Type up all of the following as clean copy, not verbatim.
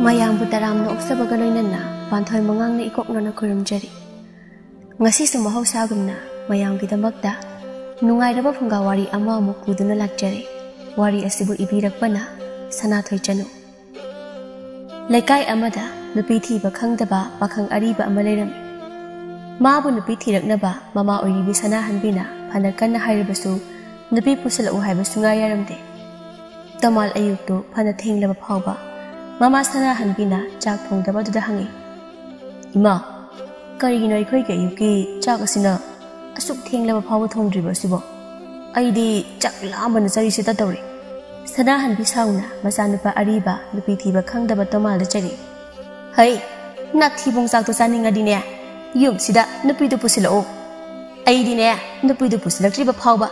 Mayang butaram no oksabaga loinana panthoi mangang ni ikok nona khuramjari ngasi su mahausa gumna mayang gidamakta nungairaba phunga wari ama amuk puduna lakjari wari asibu ibirakpana sanathoi chanu laikai amada nupi thiba khangdaba pakhang ariba ama leiram mabu nupi thiraknaba mama oiribi sana hanbina phanakanna hairibasu nupi pusalau haibasu nga yaramde tamal ayukto phana thenglaba phawba Mama sana hanbina chak thongdaba duda hangi Ima karigino ikhoi ge yuki chak asina asuk thenglaba phawa thongdriba sibo aidi chak lamana chari sita tawri sana hanbi sauna masanupa ariba nupi thiba khangdaba tomal da chari hai na thibong chak to chaninga dine yum sida nupi du pusilo aidi ne nupi du pusilaktriba phawba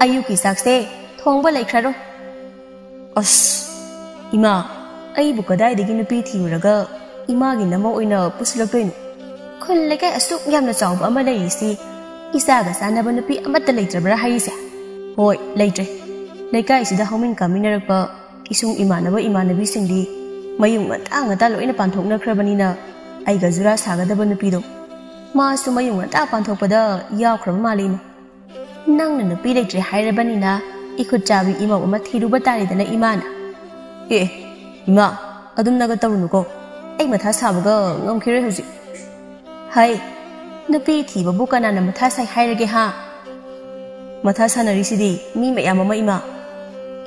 ayuki sakse thongba laikhraro as Ima Ai bukadai degi nupi thiuraga imagi namo oina pusilaktoino khul lekai asuk yamna chawba ama leisi isaga sanaba nupi amatta leitrabra haise hoi leitre lekai sida homin kaminarakpa isung imanaba imanabi singdi mayung ngata loina panthokna khrabanina aiga jura sagadaba nupi do masu mayung ngata panthokpada yawkhraba malima nangna nupi leitre hairabanina ikhut chabi ima uma thiruba taridana imana Ima, adum naga tarunuko. Ay matha sabaga ngamkhire huji. Hai, nupi thiba bukana na matha sai hairage ha. Matha sanarisidi mi mayam ama ima.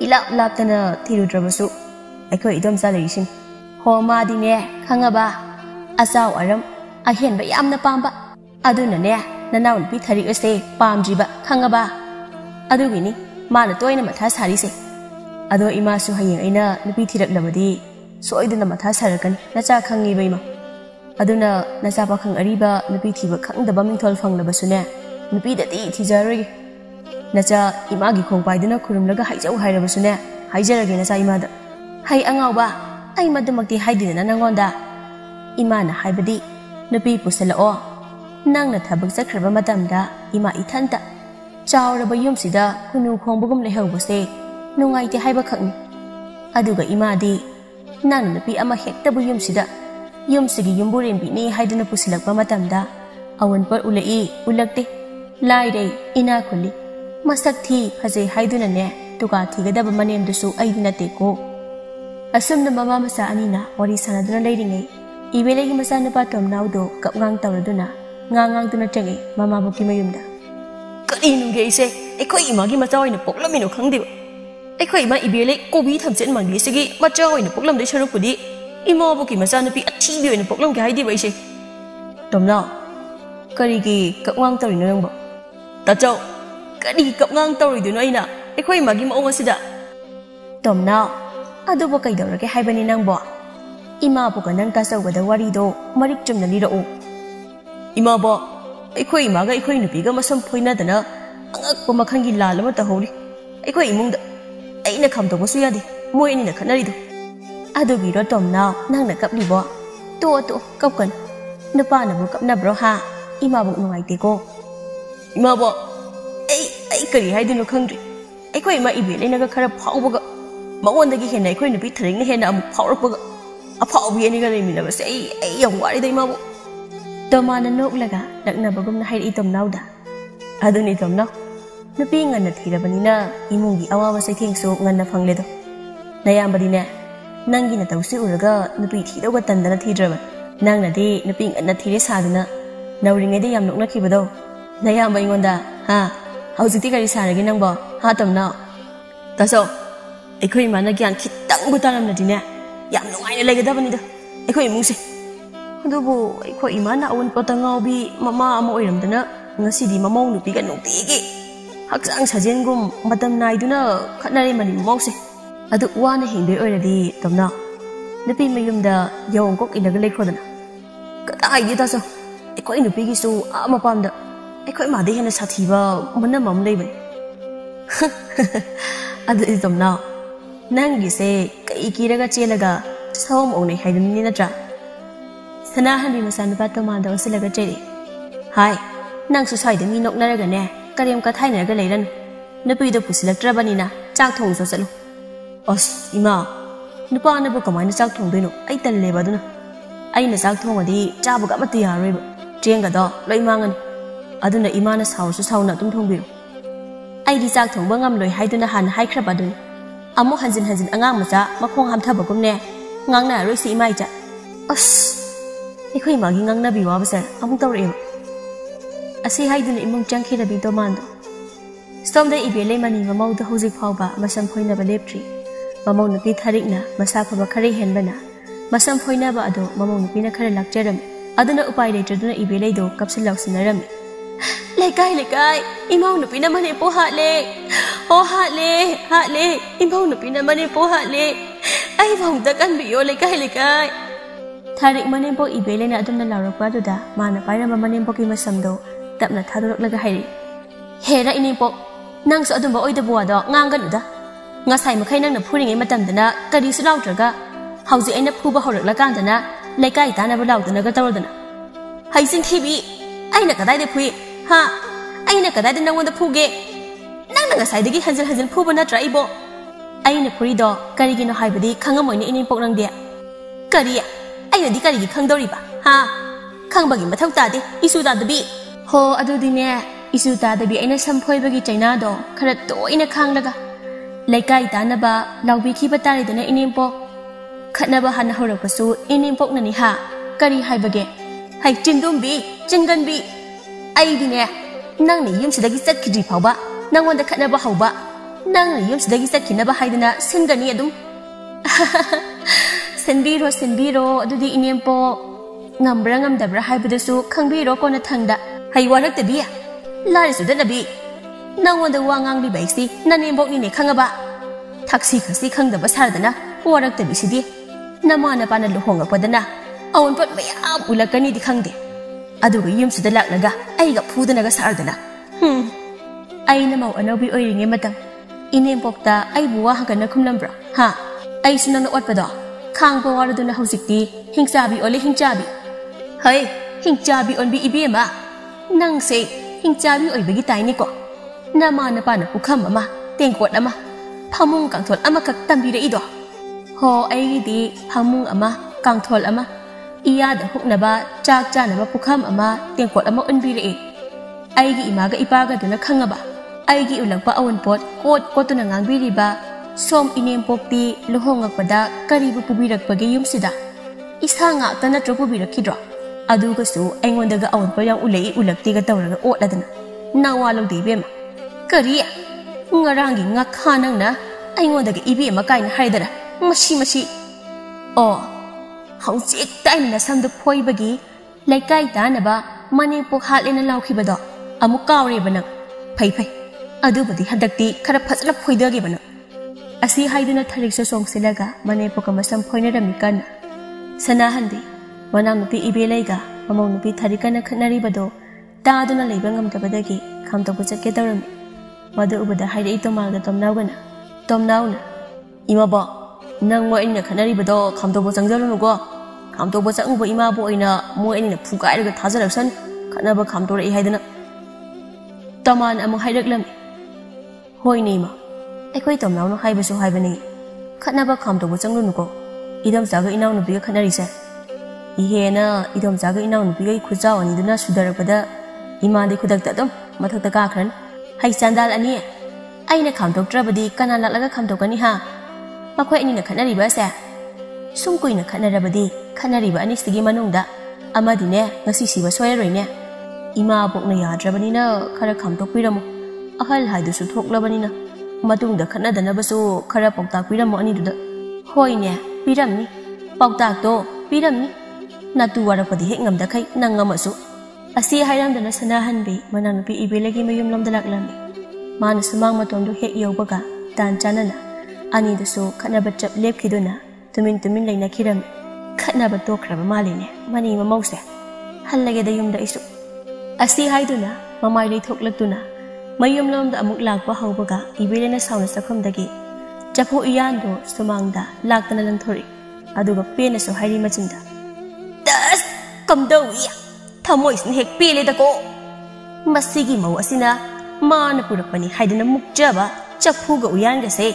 Ilap laptana thirudrabasu. Aiko idom salarisin. Ho ma dine khangaba. Asaw aram ahen ba yamna pamba. Aduna ne nanaw nupi thari ase pamjiba khangaba. Adugini mana toina matha sarise. Ado ima su hayeng aina nupi thirak labadi soiduna matha sarakan nacha khangi baima aduna nacha pakhang ariba nupi thiba khangdaba mingthol phanglabasune nupi dati thijaroi nacha ima gi khongpaiduna khurumlaga haijau hairabasune haijarage nacha ima da hai angawba ai madumakti haidina nangonda ima na haibadi nupi pusalao nangna thabak chakhraba matamda ima ithanta chawraba yumsida khunu khongbugum lehawbase nungaite haiba khakni aduga imadi nang nupi ama hektabu yumsida yumsigi yumburen bini haiduna pusilakpa matamda awanpar ulai ulakte laire ina khuli masak thi phajai haiduna ne tuka thigadaba manemdusu aidina teko asumna mama masa anina wari sanaduna leiringe ibelegi masa napa tomnaudo kapngang tawraduna ngangang tuna change mama buki mayumda kari nunge ise ekoi imagi macha oina poklamino khangdiba Akhoi ma ibele kobi thamchen mangli sigi macha oina poklam de sharupudi ima boki macha nupi athibi oina poklam ge haidi baise tomna kari gi kapwang tawri nangbo tachau kari kapngang tawri du noina akhoi magi ma onga sida tomna adu bo kai dawra ge haibani nangbo ima bo ka nang ta sauga da wari do marik chumna li ro ima bo akhoi ma ga akhoi nupi ga masam phoina dana angak bo makhangi lal ma ta hori akhoi imung da aina khamtokbasu yadi moi ni na khanaridu adugi ro tomna nangna kaplibo to kapkan nupa na bu kapna bro ha ima bu nungaite ko ima bo ai kari haidunu khangri aikoi ma ibele na ga khara phawbaga mawondagi hena aikoi nupi thring na hena amu phawrakbaga aphawbi ani ga leimina base ai yam wari dai ma bu tomana noklaga lakna bagum na hairi tomnauda aduni tomna nupi ngana thirabanina imungi awawa saithengso ngana phangledo nayambadine nangi na tawsi uraga nupi thidoga tandana thidraba nangna de nupi ngana thire saduna nawringe de yam nokna khibado nayamba ingonda ha haujiti kari sarage nangbo ha tomna taso ekhoi mana gyan khitang butaramna dine yam nungai legedabani da ekhoi imungse adubu ekhoi imana awun potangawbi mama ama oiramdana ngasidi mamong nupi ga noktige Haksang sajengum matam naiduna khatnare mani mawse adu wana hingbe oiradi tomna nupi mayumda yawong kok inaga lekhodana katai gi taso ekoi nupi gi su ama pamda ekoi ma de hena sathiba manam mam leibani adu is tomna nangi se kai kiraga chelaga som onai haiduni natra sana hanbi masan pa tomanda osilaga cheri hai nang su saide mi noknaraga ne Karim ka thaina ga leiran nupi do pusilaktrabanina ꯆꯥꯛ ꯊꯣꯡꯁꯨ ꯆꯠꯂꯨ ꯑꯁ ꯏꯃꯥ ꯅꯨꯄꯥꯅꯕꯨ ꯀꯃꯥꯏꯅ ꯆꯥꯛ ꯊꯣꯡꯗꯣꯏꯅꯣ ꯑꯩ ꯇꯜꯂꯦꯕ ꯑꯗꯨꯅ ꯑꯩꯅ ꯆꯥꯛ ꯊꯣꯡꯉꯗꯤ ꯆꯥꯕꯒ ꯑꯃꯠꯇ ꯌꯥꯔꯣꯏꯕ ꯆꯦꯡꯒꯗꯣ ꯂꯣꯏ ꯃꯥꯡꯉꯅꯤ ꯑꯗꯨꯅ ꯏꯃꯥꯅ ꯁꯥꯎꯔꯁꯨ ꯁꯥꯎꯅ ꯑꯗꯨꯝ ꯊꯣꯡꯕꯤꯔꯣ ꯑꯩꯗꯤ ꯆꯥꯛ ꯊꯣꯡꯕ ꯉꯝꯂꯣꯏ ꯍꯥꯏꯗꯨꯅ ꯍꯥꯟꯅ ꯍꯥꯏꯈ꯭ꯔꯕ ꯑꯗꯨꯅꯤ ꯑꯃꯨꯛ ꯍꯟꯖꯤꯟ ꯍꯟꯖꯤꯟ ꯑꯉꯥꯡ ꯃꯆꯥ ꯃꯈꯣꯡ ꯍꯥꯝꯊꯕꯒꯨꯝꯅꯦ ꯉꯥꯡꯅꯔꯔꯣꯏꯁꯤ ꯏꯃꯥ ꯏꯆꯥ ꯑꯁ ꯑꯩꯈꯣꯏ ꯏꯃꯥꯒꯤ ꯉꯥꯡꯅꯕꯤ ꯋꯥꯕꯁꯦ ꯑꯃꯨꯛ ꯇꯧꯔꯛꯑꯦꯕ ꯑꯁꯤ ꯍꯥꯏꯗꯨꯅ ꯏꯃꯨꯡ ꯆꯪꯈꯤꯔꯕꯤ ꯇꯣꯃꯥꯟꯗꯣ ꯁꯣꯝꯗ ꯏꯕꯦꯂꯩ ꯃꯅꯤ ꯃꯃꯧꯗ ꯍꯧꯖꯤꯛ ꯐꯥꯎꯕ ꯃꯁꯝ ꯐꯣꯏꯅꯕ ꯂꯦꯞꯇ꯭ꯔꯤ ꯃꯃꯧ ꯅꯨꯄꯤ ꯊꯥꯔꯤꯛꯅ ꯃꯁꯥ ꯐꯕ ꯈꯔ ꯍꯦꯟꯕꯅ ꯃꯁꯝ ꯐꯣꯏꯅꯕ ꯑꯗꯣ ꯃꯃꯧ ꯅꯨꯄꯤꯅ ꯈꯔ ꯂꯥꯛꯆꯔꯝꯃꯤ ꯑꯗꯨꯅ ꯎꯄꯥꯏ ꯂꯩꯇ꯭ꯔꯗꯨꯅ ꯏꯕꯦꯂꯩꯗꯣ ꯀꯞꯁꯤꯟ ꯂꯥꯎꯁꯤꯟꯅꯔꯝꯃꯤ ꯂꯩꯀꯥꯏ ꯂꯩꯀꯥꯏ ꯏꯃꯧ ꯅꯨꯄꯤꯅ ꯃꯅꯦꯄꯣ ꯍꯥꯠꯂꯦ ꯑꯣ ꯍꯥꯠꯂꯦ ꯏꯃꯧ ꯅꯨꯄꯤꯅ ꯃꯅꯦꯄꯣ ꯍꯥꯠꯂꯦ ꯑꯩꯕꯨ ꯀꯟꯕꯤꯌꯣ ꯂꯩꯀꯥꯏ ꯂꯩꯀꯥꯏ ꯊꯥꯔꯤꯛ ꯃꯅꯦꯝꯄꯣꯛ ꯏꯕꯦꯂꯩꯅ ꯑꯗꯨꯝꯅ ꯂꯥꯎꯔꯛꯄ ꯑꯗꯨꯗ ꯃꯥꯅ ꯄꯥꯏꯔꯝꯕ ꯃꯅꯦꯝꯄꯣꯛꯀꯤ ꯃꯁꯝꯗꯣ ꯇꯞꯅ ꯊꯥꯗꯣꯔꯛꯂꯒ ꯍꯥꯏꯔꯤ ꯍꯦꯔ ꯏꯅꯦꯝꯄꯣꯛ ꯅꯪꯁꯨ ꯑꯗꯨꯝꯕ ꯑꯣꯏꯗꯕ ꯋꯥꯗꯣ ꯉꯥꯡꯒꯅꯨꯗ ꯉꯁꯥꯏ ꯃꯈꯩ ꯅꯪꯅ ꯐꯨꯔꯤꯉꯩ ꯃꯇꯝꯗꯅ ꯀꯔꯤꯁꯨ ꯂꯥꯎꯗ꯭ꯔꯒ ꯍꯧꯖꯤꯛ ꯑꯩꯅ ꯐꯨꯕ ꯍꯧꯔꯛꯂꯀꯥꯟꯗꯅ ꯂꯩꯀꯥꯏ ꯇꯥꯅꯕ ꯂꯥꯎꯗꯅꯒ ꯇꯧꯔꯗꯅ ꯍꯩꯆꯤꯟ ꯊꯤꯕꯤ ꯑꯩꯅ ꯀꯗꯥꯏꯗ ꯐꯨꯏ ꯍꯥ ꯑꯩꯅ ꯀꯗꯥꯏꯗ ꯅꯪꯉꯣꯟꯗ ꯐꯨꯒꯦ ꯅꯪꯅ ꯉꯁꯥꯏꯗꯒꯤ ꯍꯟꯖꯤꯟ ꯍꯟꯖꯤꯟ ꯐꯨꯕ ꯅꯠꯇ꯭ꯔꯥ ꯑꯩꯕꯣ ꯑꯩꯅ ꯐꯨꯔꯤꯗꯣ ꯀꯔꯤꯒꯤꯅꯣ ꯍꯥꯏꯕꯗꯤ ꯈꯪꯉꯝꯃꯣꯏꯅꯦ ꯏꯅꯦꯝꯄꯣꯛ ꯅꯪꯗꯤ ꯀꯔꯤ ꯑꯩꯅꯗꯤ ꯀꯔꯤꯒꯤ ꯈꯪꯗꯧꯔꯤꯕ ꯍꯥ ꯈꯪꯕꯒꯤ ꯃꯊꯧ ꯇꯥꯗꯦ ꯏꯁꯨ ꯇꯥꯗꯕꯤ ꯍꯣ ꯑꯗꯨꯗꯤꯅꯦ ꯏꯁꯨ ꯇꯥꯗꯕꯤ ꯑꯩꯅ ꯁꯝ ꯐꯣꯏꯕꯒꯤ ꯆꯩꯅꯥꯗꯣ ꯈꯔ ꯇꯣꯏꯅ ꯈꯥꯡꯂꯒ ꯂꯩꯀꯥꯏ ꯇꯥꯅꯕ ꯂꯥꯎꯕꯤꯈꯤꯕ ꯇꯥꯔꯦꯗꯅ ꯏꯅꯦꯝꯄꯣꯛ ꯈꯠꯅꯕ ꯍꯥꯟꯅ ꯍꯧꯔꯛꯄꯁꯨ ꯏꯅꯦꯝꯄꯣꯛꯅꯅꯤ ꯍꯥ ꯀꯔꯤ ꯍꯥꯏꯕꯒꯦ ꯍꯩ ꯆꯤꯟꯗꯨꯝꯕꯤ ꯆꯤꯟꯒꯟꯕꯤ ꯑꯩꯗꯤꯅꯦ ꯅꯪꯅ ꯌꯨꯝꯁꯤꯗꯒꯤ ꯆꯠꯈꯤꯗ꯭ꯔꯤ ꯐꯥꯎꯕ ꯅꯪꯉꯣꯟꯗ ꯈꯠꯅꯕ ꯍꯧꯕ ꯅꯪꯅ ꯌꯨꯝꯁꯤꯗꯒꯤ ꯆꯠꯈꯤꯅꯕ ꯍꯥꯏꯗꯅ ꯁꯤꯟꯒꯅꯤ ꯑꯗꯨꯝ ꯁꯤꯟꯕꯤꯔꯣ ꯑꯗꯨꯗꯤ ꯏꯅꯦꯝꯄꯣꯛ ꯉꯝꯕ꯭ꯔꯥ ꯉꯝꯗꯕ꯭ꯔꯥ ꯍꯥꯏꯕꯗꯨꯁꯨ ꯈꯪꯕꯤꯔꯣ ꯀꯣꯟꯅ ꯊꯪꯗ ꯍꯩ ꯋꯥꯔꯛꯇꯕꯤ ꯂꯥꯏꯔꯁꯨ ꯗꯅꯕꯤ ꯅꯪꯉꯣꯟꯗ ꯋꯥ ꯉꯥꯡꯂꯤꯕ ꯑꯩꯁꯤ ꯅꯅꯦꯝꯕꯣꯛꯅꯤꯅꯦ ꯈꯪꯉꯕ ꯊꯛꯁꯤ ꯈꯁꯤ ꯈꯪꯗꯕ ꯁꯥꯔꯗꯅ ꯋꯥꯔꯛꯇꯕꯤꯁꯤꯗꯤ ꯅꯃꯥ ꯅꯄꯥꯅ ꯂꯨꯍꯣꯡꯉꯛꯄꯗꯅ ꯑꯋꯣꯟꯄꯣꯠ ꯃꯌꯥꯝ ꯎꯠꯂꯛꯀꯅꯤꯗꯤ ꯈꯪꯗꯦ ꯑꯗꯨꯒ ꯌꯨꯝꯁꯤꯗ ꯂꯥꯛꯂꯒ ꯑꯩꯒ ꯐꯨꯗꯅꯒ ꯁꯥꯔꯗꯅ ꯑꯩꯅ ꯃꯧ ꯑꯅꯧꯕꯤ ꯑꯣꯏꯔꯤꯉꯩ ꯃꯇꯝ ꯏꯅꯦꯝꯄꯣꯛꯇ ꯑꯩꯕꯨ ꯋꯥ ꯍꯪꯒꯠꯅ ꯈꯨꯝꯂꯝꯕ꯭ꯔꯣ ꯍꯥ ꯑꯩꯁꯨ ꯅꯪꯅ ꯑꯣꯠꯄꯗꯣ ꯈꯥꯡꯕ ꯋꯥꯔꯗꯨꯅ ꯍꯧꯖꯤꯛꯇꯤ ꯍꯤꯡꯆꯥꯕꯤ ꯑꯣꯜꯂꯦ ꯍꯤꯡꯆꯥꯕꯤ ꯍꯩ ꯍꯤꯡꯆꯥꯕꯤ ꯑꯣꯟꯕꯤ ꯏꯕꯦꯝꯃ ꯅꯪꯁꯦ ꯍꯤꯡꯆꯥꯕꯤ ꯑꯣꯏꯕꯒꯤ ꯇꯥꯏꯅꯤꯀꯣ ꯅꯃꯥ ꯅꯄꯥꯅ ꯄꯨꯈꯝ ꯑꯃ ꯇꯦꯡꯀꯣꯠ ꯑꯃ ꯐꯃꯨꯡ ꯀꯥꯡꯊꯣꯜ ꯑꯃꯈꯛ ꯇꯝꯕꯤꯔꯛꯏꯗꯣ ꯍꯣ ꯑꯩꯒꯤꯗꯤ ꯐꯃꯨꯡ ꯑꯃ ꯀꯥꯡꯊꯣꯜ ꯑꯃ ꯏꯌꯥꯗ ꯍꯨꯛꯅꯕ ꯆꯥꯛ ꯆꯥꯅꯕ ꯄꯨꯈꯝ ꯑꯃ ꯇꯦꯡꯀꯣꯠ ꯑꯃ ꯎꯟꯕꯤꯔꯛꯏ ꯑꯩꯒꯤ ꯏꯃꯥꯒ ꯏꯄꯥꯒꯗꯨꯅ ꯈꯪꯉꯕ ꯑꯩꯒꯤ ꯎꯠꯂꯛꯄ ꯑꯋꯣꯟꯄꯣꯠ ꯀꯣꯠꯇꯨꯅ ꯉꯥꯡꯕꯤꯔꯤꯕ ꯁꯣꯝ ꯏꯅꯦꯝꯄꯣꯛꯇꯤ ꯂꯨꯍꯣꯡꯉꯛꯄꯗ ꯀꯔꯤꯕꯨ ꯄꯨꯕꯤꯔꯛꯄꯒꯦ ꯌꯨꯝꯁꯤꯗ ꯏꯁꯥ ꯉꯥꯛꯇ ꯅꯠꯇ꯭ꯔꯣ ꯄꯨꯕꯤꯔꯛꯈꯤꯗ꯭ꯔꯣ ꯑꯗꯨꯒꯁꯨ ꯑꯩꯉꯣꯟꯗꯒ ꯑꯋꯣꯟꯄꯣꯠ ꯌꯥꯝ ꯎꯠꯂꯛꯏ ꯎꯠꯂꯛꯇꯦꯒ ꯇꯧꯔꯒ ꯑꯣꯠꯂꯗꯅ ꯅꯋꯥ ꯂꯧꯗꯦ ꯏꯕꯦꯝꯃ ꯀꯔꯤ ꯉꯔꯥꯡꯒꯤ ꯉꯥꯈꯥ ꯅꯪꯅ ꯑꯩꯉꯣꯟꯗꯒ ꯏꯕꯦꯝꯃ ꯀꯥꯏꯅ ꯍꯥꯏꯗꯔ ꯃꯁꯤ ꯑꯣ ꯍꯧꯖꯤꯛꯇ ꯑꯩꯅ ꯅꯁꯝꯗꯨ ꯐꯣꯏꯕꯒꯤ ꯂꯩꯀꯥꯏ ꯇꯥꯅꯕ ꯃꯅꯦꯝꯄꯣꯛ ꯍꯥꯠꯂꯦꯅ ꯂꯥꯎꯈꯤꯕꯗꯣ ꯑꯃꯨꯛ ꯀꯥꯎꯔꯦꯕ ꯅꯪ ꯐꯩ ꯑꯗꯨꯕꯨꯗꯤ ꯍꯟꯗꯛꯇꯤ ꯈꯔ ꯐꯖꯅ ꯐꯣꯏꯗꯒꯦꯕ ꯅꯪ ꯑꯁꯤ ꯍꯥꯏꯗꯨꯅ ꯊꯔꯤꯛꯁꯨ ꯆꯣꯡꯁꯤꯜꯂꯒ ꯃꯅꯦꯝꯄꯣꯛꯀ ꯃꯁꯝ ꯐꯣꯏꯅꯔꯝꯃꯤ ꯀꯟꯅ ꯁꯅꯥꯍꯟꯕꯤ ꯃꯅꯥꯎꯅꯨꯄꯤ ꯏꯕꯦꯂꯩꯒ ꯃꯃꯧ ꯅꯨꯄꯤ ꯊꯥꯔꯤꯛꯀꯅ ꯈꯠꯅꯔꯤꯕꯗꯣ ꯇꯥꯗꯨꯅ ꯂꯩꯕ ꯉꯝꯗꯕꯗꯒꯤ ꯈꯥꯝꯇꯣꯛꯄ ꯆꯠꯀꯦ ꯇꯧꯔꯝꯃꯤ ꯃꯗꯨ ꯎꯕꯗ ꯍꯥꯏꯔꯛꯏ ꯇꯣꯃꯥꯜꯒ ꯇꯣꯝꯅꯥꯎꯅ ꯏꯃꯥꯕꯣ ꯅꯪ ꯃꯣꯏ ꯑꯅꯤꯅ ꯈꯠꯅꯔꯤꯕꯗꯣ ꯈꯥꯝꯇꯣꯛꯄ ꯆꯪꯖꯔꯨꯅꯨꯀꯣ ꯈꯥꯝꯇꯣꯛꯄ ꯆꯪꯉꯨꯕ ꯏꯃꯥꯕꯨ ꯑꯣꯏꯅ ꯃꯣꯏ ꯑꯅꯤꯅ ꯐꯨꯒꯥꯏꯔꯒ ꯊꯥꯖꯔꯛꯁꯅꯤ ꯈꯠꯅꯕ ꯈꯥꯝꯇꯣꯔꯛꯏ ꯍꯥꯏꯗꯅ ꯇꯣꯃꯥꯟ ꯑꯃꯨꯛ ꯍꯥꯏꯔꯛꯂꯝꯃꯤ ꯍꯣꯏꯅꯦ ꯏꯃꯥ ꯑꯩꯈꯣꯏ ꯇꯣꯝꯅꯥꯎꯅ ꯍꯥꯏꯕꯁꯨ ꯍꯥꯏꯕꯅꯤ ꯈꯠꯅꯕ ꯈꯥꯝꯇꯣꯛꯄ ꯆꯪꯂꯨꯅꯨꯀꯣ ꯏꯗꯣꯝꯆꯥꯒ ꯏꯅꯥꯎꯅꯨꯄꯤꯒ ꯈꯠꯅꯔꯤꯁꯦ इहेना इदम जागा इनाउ नुपीगा खुजाव अनिदुना सुदरपदा इमादे खुदक्ता अदुम मथक्ता काखरन हाई चांदाल अनी आइना खामदोक्ट्रबदी कना लालगा खामदोकनी हा मखोय अनिना खनरिबा से सुम कुइना खनरबदी खनरिबा अनिसिगी मनुंगदा अमादिने ngasi siba soyरोइने इमा बोकना याद्रबनिना खरा खामदोकपिरमु अहल हाइदुसु थोक्लबनिना मतुंगदा खनदनबसु खरा पौताक पिरमु अनिदुदा होइने पिरमनी पौताक तो पिरमनी नातु वारपदी हेक ngamdakai nangamasu asi hairamdana sanahanbi mananupi ibelegi mayum lomda laklami mana sumang matondu hek yobaga tan chanana ani dasu khanaba chap lepkhiduna tumin leina khiram khanaba tokraba maline mani mamause hallage da yumda isu asi haiduna mamai lei thoklaktuna mayum lomda amuk lakpa hawbaga ibelena sauna sakhumdagi chapu iyando sumangda laktana lanthori aduga pena so hairi machinda Kamdawi Tamoisin hek pele dako Masigi mau asina Mana purapani haidana mukjaba चफूगा उयानगसे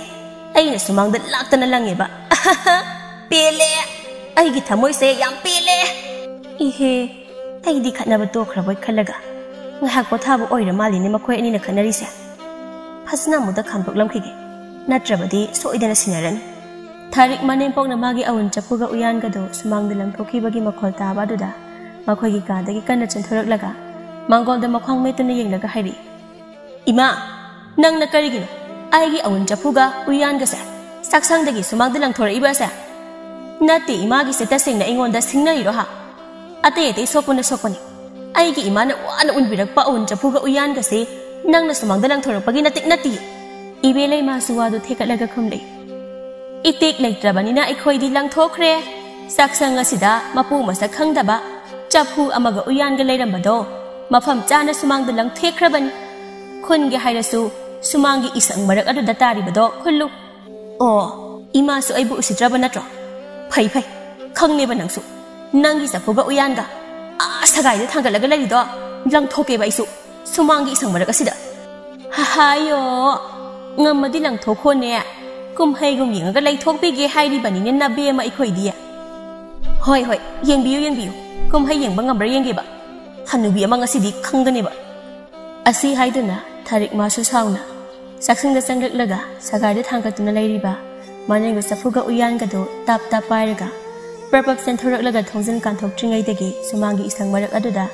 अइना सुमांगदा लाक्तना लंगेबा पेले अइगी थमोइसे याम पेले इहे अइदी खतनाबा तोखराबोय खलगा ngahak pothabu oira maline makhoi ani na khanari se phasna muda khamdoklamkhige natrabadi soidana sinaran Tharik manen pokna magi awun chapuga uyan gado sumang dilam thokhi bagi makhol ta baduda makhoi gi ka dagi kanna chenthorak laga mangol da makhwang metuna yenglaga hairi ima nang na karigino ai gi awun chapuga uyan ga sa saksang dagi sumang dilam thora iba sa nati ima gi seta singna ingon da singnari ro ha ate ate sopuna sopani ai gi ima na wana unbirak pa awun chapuga uyan ga se nang na sumang dilam thora pagi natik nati ibelai ma suwa do thekalaga khumlei Itik leitrabanina ikhoidi langthokre saksang asida mapu masak khangdaba chapu amaga uyan ga leirambado mafam chana sumang dalang thekrabani khunge hairasu sumangi isang marak adu datari bado khullu o ima su aibu usitraba natro phai phai khangne ba nangsu nangi sapuga uyan ga sagai de thangalaga leirido langthoke ba isu sumangi isang marak asida ha hayo ngamadi langthokone kum hai gum yeng ga lai thok pige hai ri bani ne na be ma ikhoi dia hoi hoi yeng biu kum hai yeng bangam bra yeng ge ba hanu bi amang asidi khangane ba asi hai duna tharik ma su sauna saksing da sanglek laga sagai de thangka tuna lai ri ba mane go safu ga uyan ga do tap tap pai ga purpose central laga thongjin kan thok tringai degi sumangi isang marak aduda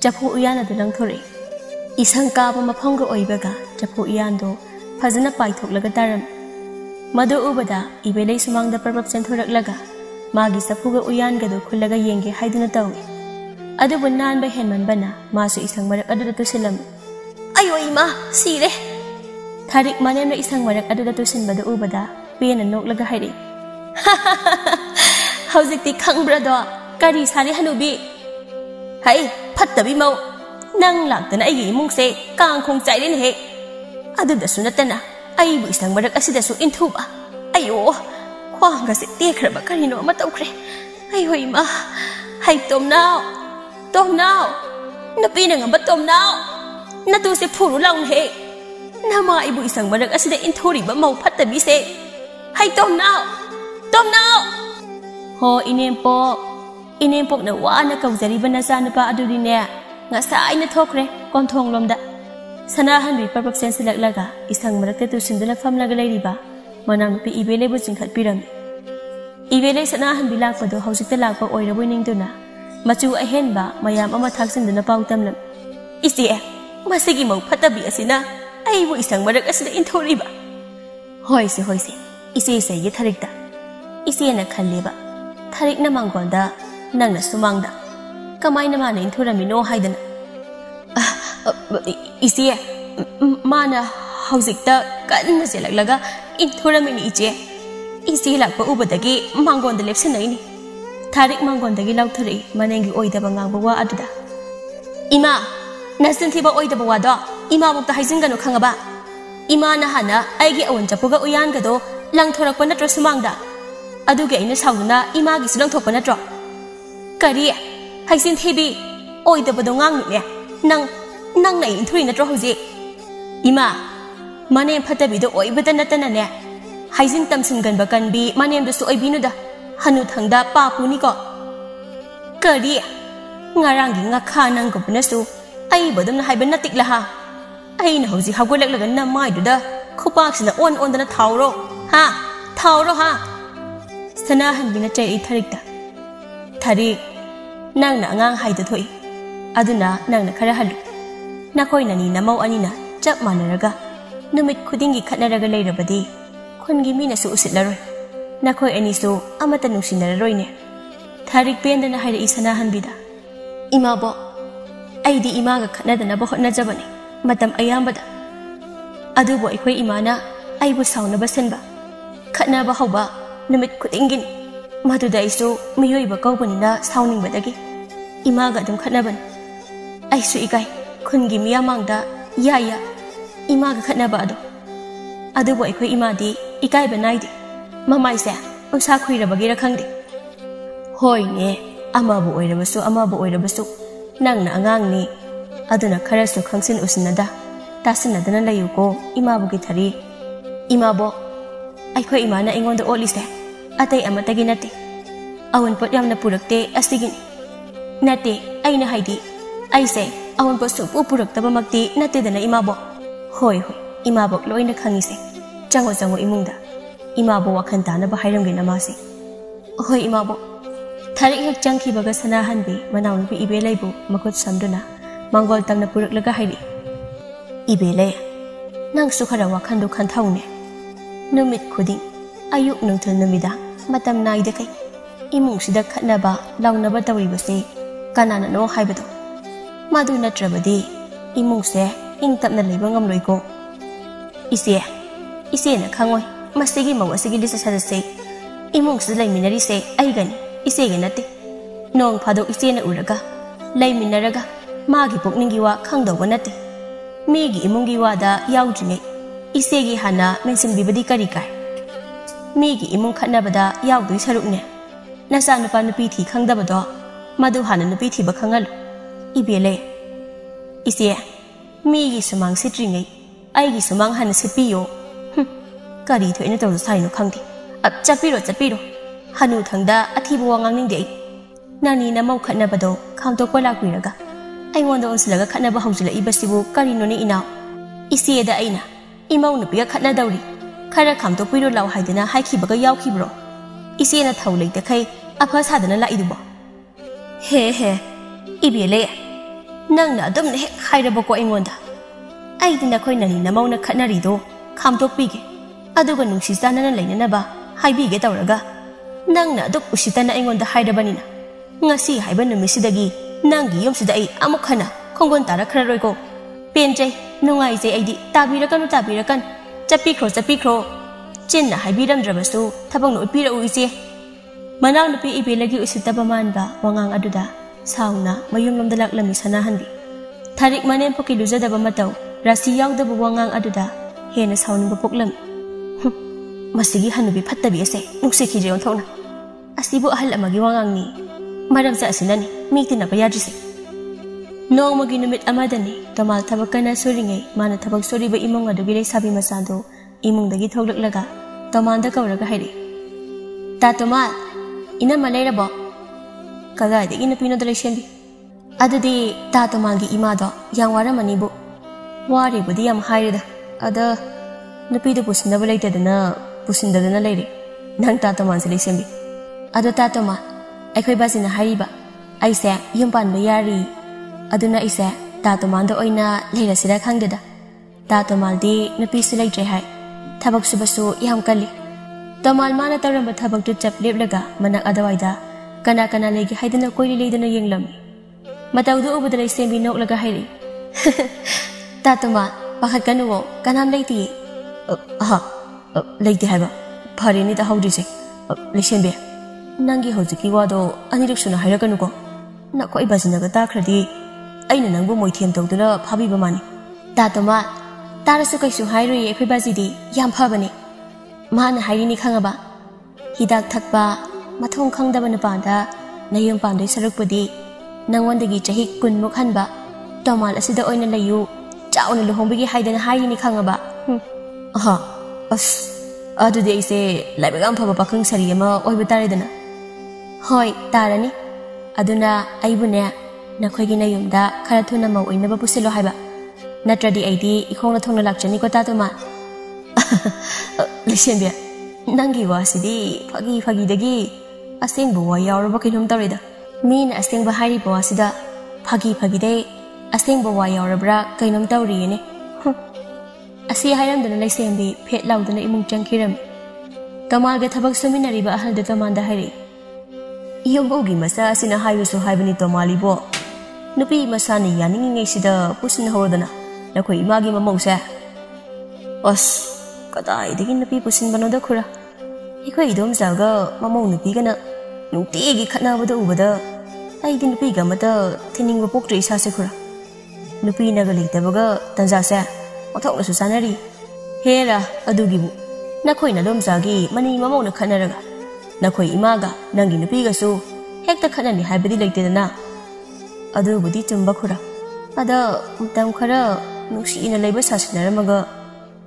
chapu uyan adu lang thori isang ka ba mafang ga oiba ga chapu uyan do phajana pai thok laga taram Madu ubada ibelai sumangda purpose central laga magi safuga uyan gado khulaga yenge haiduna tawi adu bunnan ba henman bana masu isang marak adu datu silam ayo ima sire Tharik manen na isang marak adu datu sin bada ubada pena nok laga hairi haujik ti khangbra do kari sari hanubi hai phattabi mau nang laktana ai imung se kang khong chai len he adu da sunatana ai bu isang marak asida su inthuba ayo khwanga se tekraba karino ma tawkre ai hoi ma hai tom now na pina ngamba tom now na tu se phuru laung he na ma ai bu isang marak asida inthori ba mau phatta bi se hai tom now ho inem pok na wa na kaujari bana sana pa aduri ne nga sai na thokre kon thong lomda Sana hanbi purpose sense laga isang marakte tu sindula fam laga lairiba manang pi ibele bu singkhat piram ibele sana hanbi lakpado haujikta lakpa oiraboi ningduna machu ahenba mayam ama thaksinduna pautamlam isi masigi mau phatabi asina ai bu isang marak asida inthoriba hoise isi se ye tharikta isi na khalleba tharik na mangolda nangna sumangda kamai na mana inthoramino haidana isi mana haujikta kanna selak inthorami iche isi lakpa ubadagi mangonda lepsanai ni Tharik mangondagi lauthari manengi oidaba ngangba wa aduda ima nasin thiba oidaba wa do ima bukta haijingano khangaba ima na hana aigi awon chapuga uyan gado langthorakpa natro sumangda aduge ina sauna ima gi sulang thokpa natro kari haijin thibi oidaba do ngang ne nang nai inthuri natro hoji ima manem phatabi do oibada natana ne haijin tamsingan bakan bi manem do su oibinu da hanu thangda pa puni ko kari ngarang gi nga kha nang ko nasu ai bodum na haiban natik la ha ai na hoji hagolak lagan na mai do da khupak sina on da na thawro ha sana han bina chai tharik da tharik nang na ngang hai da thoi aduna nang na khara halu nakoi nani namau anina chap manaraga numit khudingi khatnaraga leirabadi khungi mina su usitlaroi nakoi ani su amata nungsinararoi ne Tharik pendana haira isana hanbida ima bo aidi ima ga khatnadana bo hotna jabani matam ayambada adubo ikoi imana aibu sauna basenba khatna ba hauba numit khudingin maduda isu miyoi ba kaubani na sauning badagi ima ga dum khatnaban aisu ikai khungi miyamangda ya ima ga khatnaba adubo ikoi imadi ikai banaidi mamai se usa khuirabagi ra khangdi hoi ne amabu oirabasu nangna angang ni aduna kharasu khangsin usnada tasinadana layuko imabu gi thari Imabo, aiko imana ingonda olise, atay amatagi nate. Awan pot yam na purakte astigin. Nate, ay na haidi. Ay say, awan pot supu purak taba magti nate dana imabo. Hoy, imabok loy na kangise. Jango imungda. Imabo wakanta na bahayram gina masi. Hoy imabo. Tarik hek jangki baga sanahan bi manaw nupi ibelay bu makot samduna. Manggol tam na purak laga haydi. Ibelay. Nang sukara wakando kantaw ne. Numit kuding, ayuk nungtul numida, matam na idakay. Imung sida katnaba, law na ba tawibase, kanana no haibado. Madu na trabadi, imung se, ingtap na libang amloy ko. Isi na kangoy, masigi mawasigi lisa sa se. Imung sida lay minari se, ay gani, isi ganate. Noong padok isi na uraga, lay minaraga, magi pukning giwa kang daw nate. Migi imung giwa da yaw jingay. Isegi hana mensin bibadi karikay. Migi imung katnabada yaudui sarukne. Nasa nupa nupi thi khangdabado, madu hana nupi thi bakhangal. Ibele. Isi, migi sumang sitringay, aigi sumang hana sitpiyo. Kari to ina tawdo saino khangdi. Chapiro. Hanu thangda athibu wangang ningde. Nani na mau katnabado, khamtok pala kuiraga. Ay wanda onsilaga katnaba haujila ibasibu kari noni inaw. Isi eda aina. Imau nupiga khatna dawri khara khamto puiro law haidana haikhibaga yawkhibro isena thawlei takai apha sadana laidubo he ibele nangna adum ne khairabo ko ingonda aidina khoinani namawna khatnari do khamto pige aduga nungsi janana leinana ba haibige tawraga nangna aduk usitana ingonda haidabanina ngasi haiba numisidagi nangi yomsida ai amuk khana khongon tara khara roiko penjai nungai je aidi tabirakan chapikro chinna haibiram drabasu thabang no pira u ise manaw nupi ibelagi usitaba manba wangang aduda sauna mayum lomda laklami sanahanbi tarik manen poki lujadaba mataw rasi yawdaba wangang aduda hena sauningba poklam masigi hanubi phattabi ase nuksikhi jeon thona asibu ahal amagi wangang ni maram sa asinani mitina ba yadrise Nong magi numit amadani, tomal tabak ka na suringay, mana tabak suri ba imong adugilay sabi masado, imong dagi thoglaglaga, tomal da kawraga hayri. Tatomal, ina malay rabo. Kagay, di inapino dalay siyendi. Adadi, tatomal gi imado, yang wara manibo. Wari budi yam hayri da. Ada, napido pusindaba lay tadana, pusindaba na layri. Nang tatomal silay siyendi. Ada tatomal, ay ko'y basi na hayri ba? Ay siya, yung pan bayari. Aduna isa tatomando oina leira sira khangdeda tatomal di nupi silai jai hai thabak subasu yam kali tomal mana taramba thabak tu chap leplaga manak adawaida kana legi haidana koili leidana yenglam matawdu ubudalai sembi noklaga hairi tatoma pakhat kanuwo kanam leiti leiti haiba pharini ta haudise lesembe nangi hojiki wado aniruk suna hairakanuko nakoi bazinaga takradi aina nangbu moithem tawduna phabiba mani tatoma tarasu kaisu hairui ekhoi bazidi yam phabani mana hairini khangaba hidak thakpa mathong khangdaba napanda nayum pandai sarukpadi nangwandagi chahi kunmuk hanba tomal asida oina layu chauna luhombigi haidana hairini khangaba adudi aise laibagam phaba pakhang sari ama oiba taredana hoi tarani aduna aibune nakhoi na yumda khara thuna mau oinaba pusilo haiba natradi aidi ikhongna thongna lakchani ko tatoma lisembe nangi wasidi phagi dagi aseng bo yawraba kinum tarida min aseng ba hari bo asida phagi dai aseng bo yawrabra kainum tawri ne asi hairam dana lisembe phet laudana imung changkiram kamal ga thabak suminari ba ahal da tamanda hari yombogi masa asina haibusu haibani tomali bo nupi masani yaningi sida pusin horodana nakoi imagi mamausa kadai dagi nupi pusin banoda khura ikoi idom zaga mamau nupi gana nungtigi khatnabada ubada aidi nupi ga mata thiningba poktre isa se khura nupi naga leitabaga tanja se othok nasu sanari hera adugibu nakoi na dom zagi mani mamau na khanaraga nakoi imaga nangi nupi ga su hekta khanani haibadi leitedana adubudi chumba khura ada mutam khara nuksi ina leiba sasinaramaga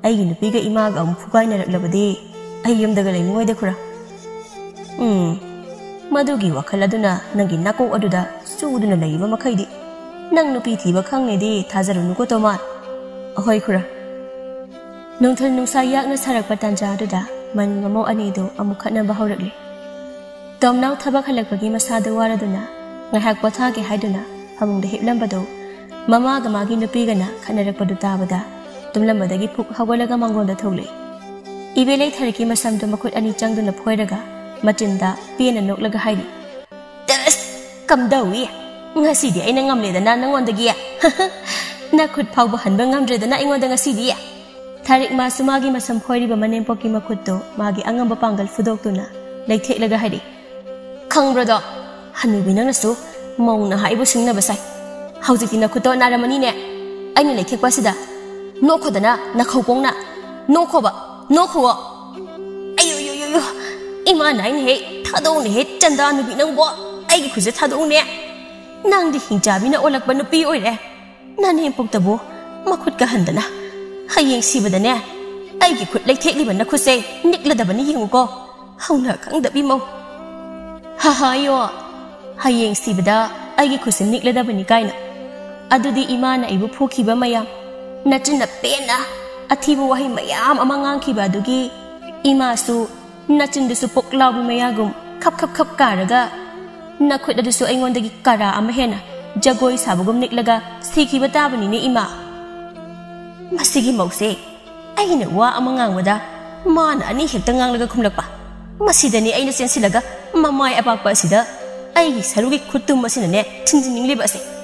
ꯑꯩꯒꯤ ꯅꯨꯄꯤꯒ ꯏꯃꯥꯒ ꯑꯃꯨꯛ ꯐꯨꯒꯥꯏꯅꯔꯛꯂꯕꯗꯤ ꯑꯩ ꯌꯨꯝꯗꯒ ꯂꯩꯅꯤꯡꯉꯣꯏꯗ ꯈꯨꯔꯥ ꯃꯗꯨꯒꯤ ꯋꯥꯈꯜ ꯑꯗꯨꯅ ꯅꯪꯒꯤ ꯅꯥꯀꯣꯛ ꯑꯗꯨꯗ ꯆꯨꯗꯨꯅ ꯂꯩꯔꯤꯕ ꯃꯈꯩꯗꯤ ꯅꯪ ꯅꯨꯄꯤ ꯊꯤꯕ ꯈꯪꯅꯦꯗꯤ ꯊꯥꯖꯔꯨꯅꯨꯀꯣ ꯇꯣꯃꯥꯠ ꯑꯍꯣꯏ ꯈꯨꯔꯥ ꯅꯨꯡꯊꯤꯜ ꯅꯨꯡꯁꯥ ꯌꯥꯛꯅ ꯁꯥꯔꯛꯄ ꯇꯥꯟꯖꯥ ꯑꯗꯨꯗ ꯃꯅꯤꯡ ꯃꯃꯧ ꯑꯅꯤꯗꯨ ꯑꯃꯨꯛ ꯈꯠꯅꯕ ꯍꯧꯔꯛꯂꯤ ꯇꯣꯝꯅꯥꯎ ꯊꯕꯛ ꯍꯜꯂꯛꯄꯒꯤ ꯃꯁꯥꯗ ꯋꯥꯔꯗꯨꯅ ꯉꯥꯏꯍꯥꯛ ꯄꯣꯊꯥꯒꯦ ꯍꯥꯏꯗꯨꯅ ꯐꯃꯨꯡꯗ ꯍꯤꯞꯂꯝꯕꯗꯨ ꯃꯃꯥꯒ ꯃꯥꯒꯤ ꯅꯨꯄꯤꯒꯅ ꯈꯠꯅꯔꯛꯄꯗꯨ ꯇꯥꯕꯗ ꯇꯨꯝꯂꯝꯕꯗꯒꯤ ꯐꯨꯛ ꯍꯧꯒꯠꯂꯒ ꯃꯥꯡꯒꯣꯟꯗ ꯊꯣꯛꯂꯛꯏ ꯏꯕꯦꯂꯩ ꯊꯔꯤꯛꯀꯤ ꯃꯁꯝꯗꯨ ꯃꯈꯨꯠ ꯑꯅꯤ ꯆꯪꯗꯨꯅ ꯐꯣꯏꯔꯒ ꯃꯆꯤꯟꯗ ꯄꯦꯟꯅ ꯅꯣꯛꯂꯒ ꯍꯥꯏꯔꯤ ꯇꯁ ꯀꯝꯗꯧꯏ ꯉꯁꯤꯗꯤ ꯑꯩꯅ ꯉꯝꯂꯦꯗꯅ ꯅꯪꯉꯣꯟꯗꯒꯤ ꯅꯈꯨꯠ ꯐꯥꯎꯕ ꯍꯟꯕ ꯉꯝꯗ꯭ꯔꯦꯗꯅ ꯑꯩꯉꯣꯟꯗ ꯉꯁꯤꯗꯤ ꯊꯔꯤꯛ ꯃꯥꯁꯨ ꯃꯥꯒꯤ ꯃꯁꯝ ꯐꯣꯏꯔꯤꯕ ꯃꯅꯦꯝꯄꯣꯛꯀꯤ ꯃꯈꯨꯠꯇꯨ ꯃꯥꯒꯤ ꯑꯉꯝꯕ ꯄꯥꯡꯒꯜ ꯐꯨꯗꯣꯛꯇꯨꯅ ꯂꯩꯊꯦꯛꯂꯒ ꯍꯥꯏꯔꯤ ꯈꯪꯕ꯭ꯔꯗꯣ ꯍꯅꯨꯕꯤ ꯅꯪꯅꯁꯨ ꯃꯧꯅ ꯍꯥꯏꯕꯨ ꯁꯤꯡꯅꯕ ꯁꯥꯏ ꯍꯧꯖꯤꯛꯇꯤ ꯅꯈꯨꯠꯇꯣ ꯅꯥꯔꯝꯃꯅꯤꯅꯦ ꯑꯩꯅ ꯂꯩꯊꯦꯛꯄ ꯑꯁꯤꯗ ꯅꯣꯛꯈꯣꯗꯅ ꯅꯈꯧꯄꯣꯡꯅ ꯅꯣꯛꯈꯣꯕ ꯅꯣꯛꯈꯨꯋꯣ ꯑꯌꯣ 이만 아이네 타도네 짠다 누비 낭보 아이기 그저 타도네 낭디 힝자비나 올락바 누비 오이래 난 햄폭다보 마콧가 한다나 하이행 시보다네 아이기 굿 레이텍리바 나콧세 닉라다바니 잉우고 하우나 강다비 모 하하요 하이행 시보다 아이기 굿세 닉라다바니 가이나 아두디 이마나 이부 포키바 마얌 나찐나 빼나 아티부 와히 마얌 아망앙키바 아두기 이마수 나친데수 폭라부 마야금 캅캅캅 까라가 나콧다데수 아잉원다기 까라 아마 헤나 자고이 사부금 닉라가 시키바 따바니네 이마 마시기 모세 아이는 와 아망앙보다 마나 아니 헥당앙라가 쿰락바 마시다니 아이나 센실라가 마마이 아박바시다 아이기 사루기 굿tum 마시나네 친진닝리바세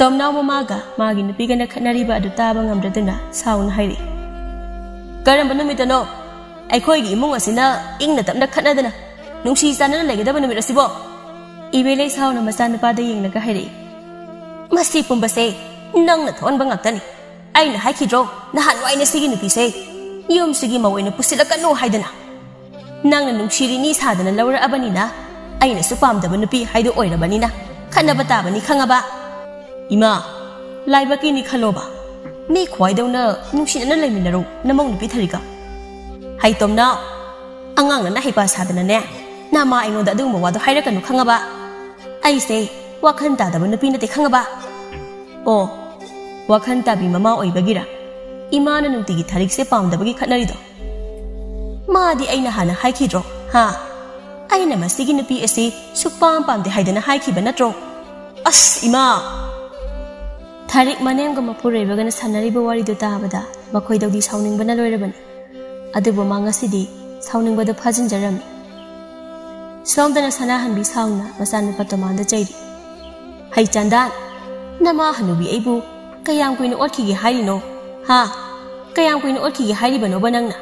tomna mamaga magi nupiga na khanariba adu taba ngamdraduna saun hairi karamba numitano aikhoi gi imung asina ingna tapna khanadana nungsi sanana legedaba numit asibo ibelei sauna masana pada yenglaga hairi masi pumbase nangna thonba ngaktani aina haikidro nahan waina sigi nupi se yum sigi mawaina pusilakanu haidana nangna nungshiri ni sadana lawra abanina aina su pamdaba nupi haidu oirabanina khanaba tabani khangaba 이마 라이바끼니 칼로바 니 과이도나 뭉신나 레미나로 나몽 누피 타리가 하이tom나 앙앙나 하이바 사드나네 나마 아이노다 두모 와도 하이라카누 캉아바 아이세 와칸 따다바 누피나테 캉아바 오 와칸 따비 마마 오이바기라 이마나 누티기 타릭세 파운다바기 칸나리도 마디 아이나 하나 하이키드로 하 아이나 마시기 누피 에시 숙밤 밤데 하이드나 하이키바 나트로 아스 이마 Tarik manemga mapuraybagana sanariba warido tabada makoidawdi sauningbana loirabani adubu mangasidi sauningbada phajinjarami somdana sanahanbi sauna masana patomanda chairi hai chandan nama hanubi aibu kayam kuina otkigi hairino ha kayam kuina otkigi hairibano banangna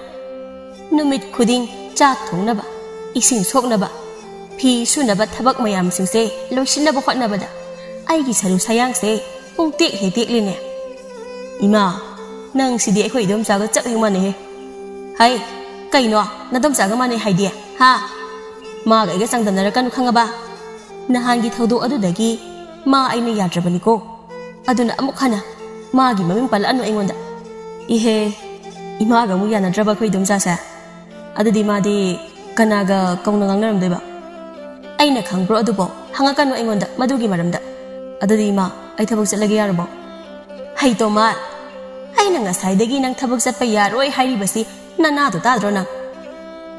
numit khuding chak thongnaba ising soknaba phi sunaba thabak mayam singse loisinaba hotnabada aigi saru sayangse ung tek he tek lene ima nang sidi ai khoi dom sa ga chak heng mane he hai kaino na dom sa ga mane hai dia ha ma ga sangdana ra kan khangaba na hangi thodo adu dagi ma ai ne yadrabani ko aduna amuk khana ma gi maming pal anu engonda ihe ima ga mu yana draba khoi dom sa sa adu di ma di kana ga kauna ngang naram deba ai na khangbro adu bo hanga kanu engonda madugi maramda adu di ma ai thabak chatlage yarbo hai to ma ai na ngasai dagi nang thabak chatpa yaroi hairi basi nana to tadro nang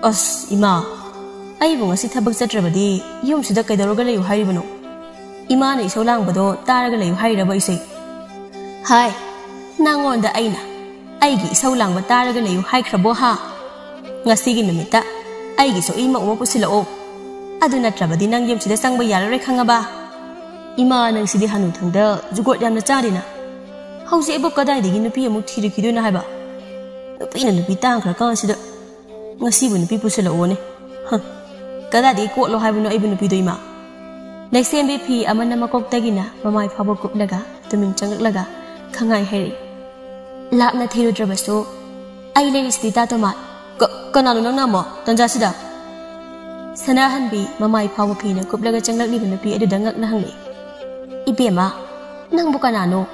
as ima ai bu ngasi thabak chatrabadi yum sida kaidoroga leyu hairi bano ima na isau lang bado taraga leyu hairi rabo isai hai nangon da aina ai gi isau lang ba taraga leyu hai khrabo ha ngasi gi namita ai gi so ima uma pusila o aduna trabadi nang yum sida sangba yaroi khangaba 이마 능 시디 한우 탕다 주고 얌나 짜리나 하우스 에버 까다이데기 누피 아무 티르키도나 하바 누피는 누피 땅 그럴 깐시다 ngasibu nupi pusila one ha 까다디 꽃로 하이부노 아이부 누피도 이마 넥셈비 피 아만나 마koktagina mamai phabo kuplaga tumin changaklaga khangai heri lapna thirudrabasu ai lerisdi ta toma kanalo nang namo tanjasida sanahanbi mamai phabo phina kuplaga changlakni nupi aduda ngakna hangni ibema nang bukanano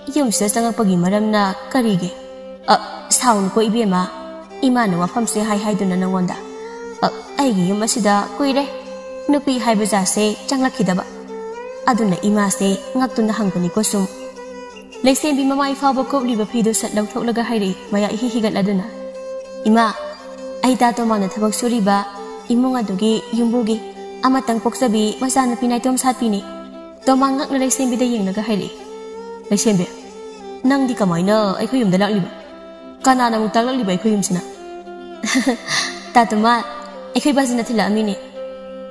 yum sa sangapagi maramna karige saun ko ibema ima na wafam se hai duna nangonda aigi yum asida kuire nupi haibaza se changlakidaba aduna ima se ngaktuna hangpani ko sum leisembi mama ifaba kobliba phido sat lautholaga hairi maya hihigat aduna ima ai ta to mana thabak suriba imung adugi yumbugi amatang poksabi masana pinai tom satpini tomang ngak na leisembi da yengnaga hairi leisembi nang di kamaina ai khoyum da lakliba kana na mutak lakliba ai khoyum sina tatuma ai khoi bazina thila amini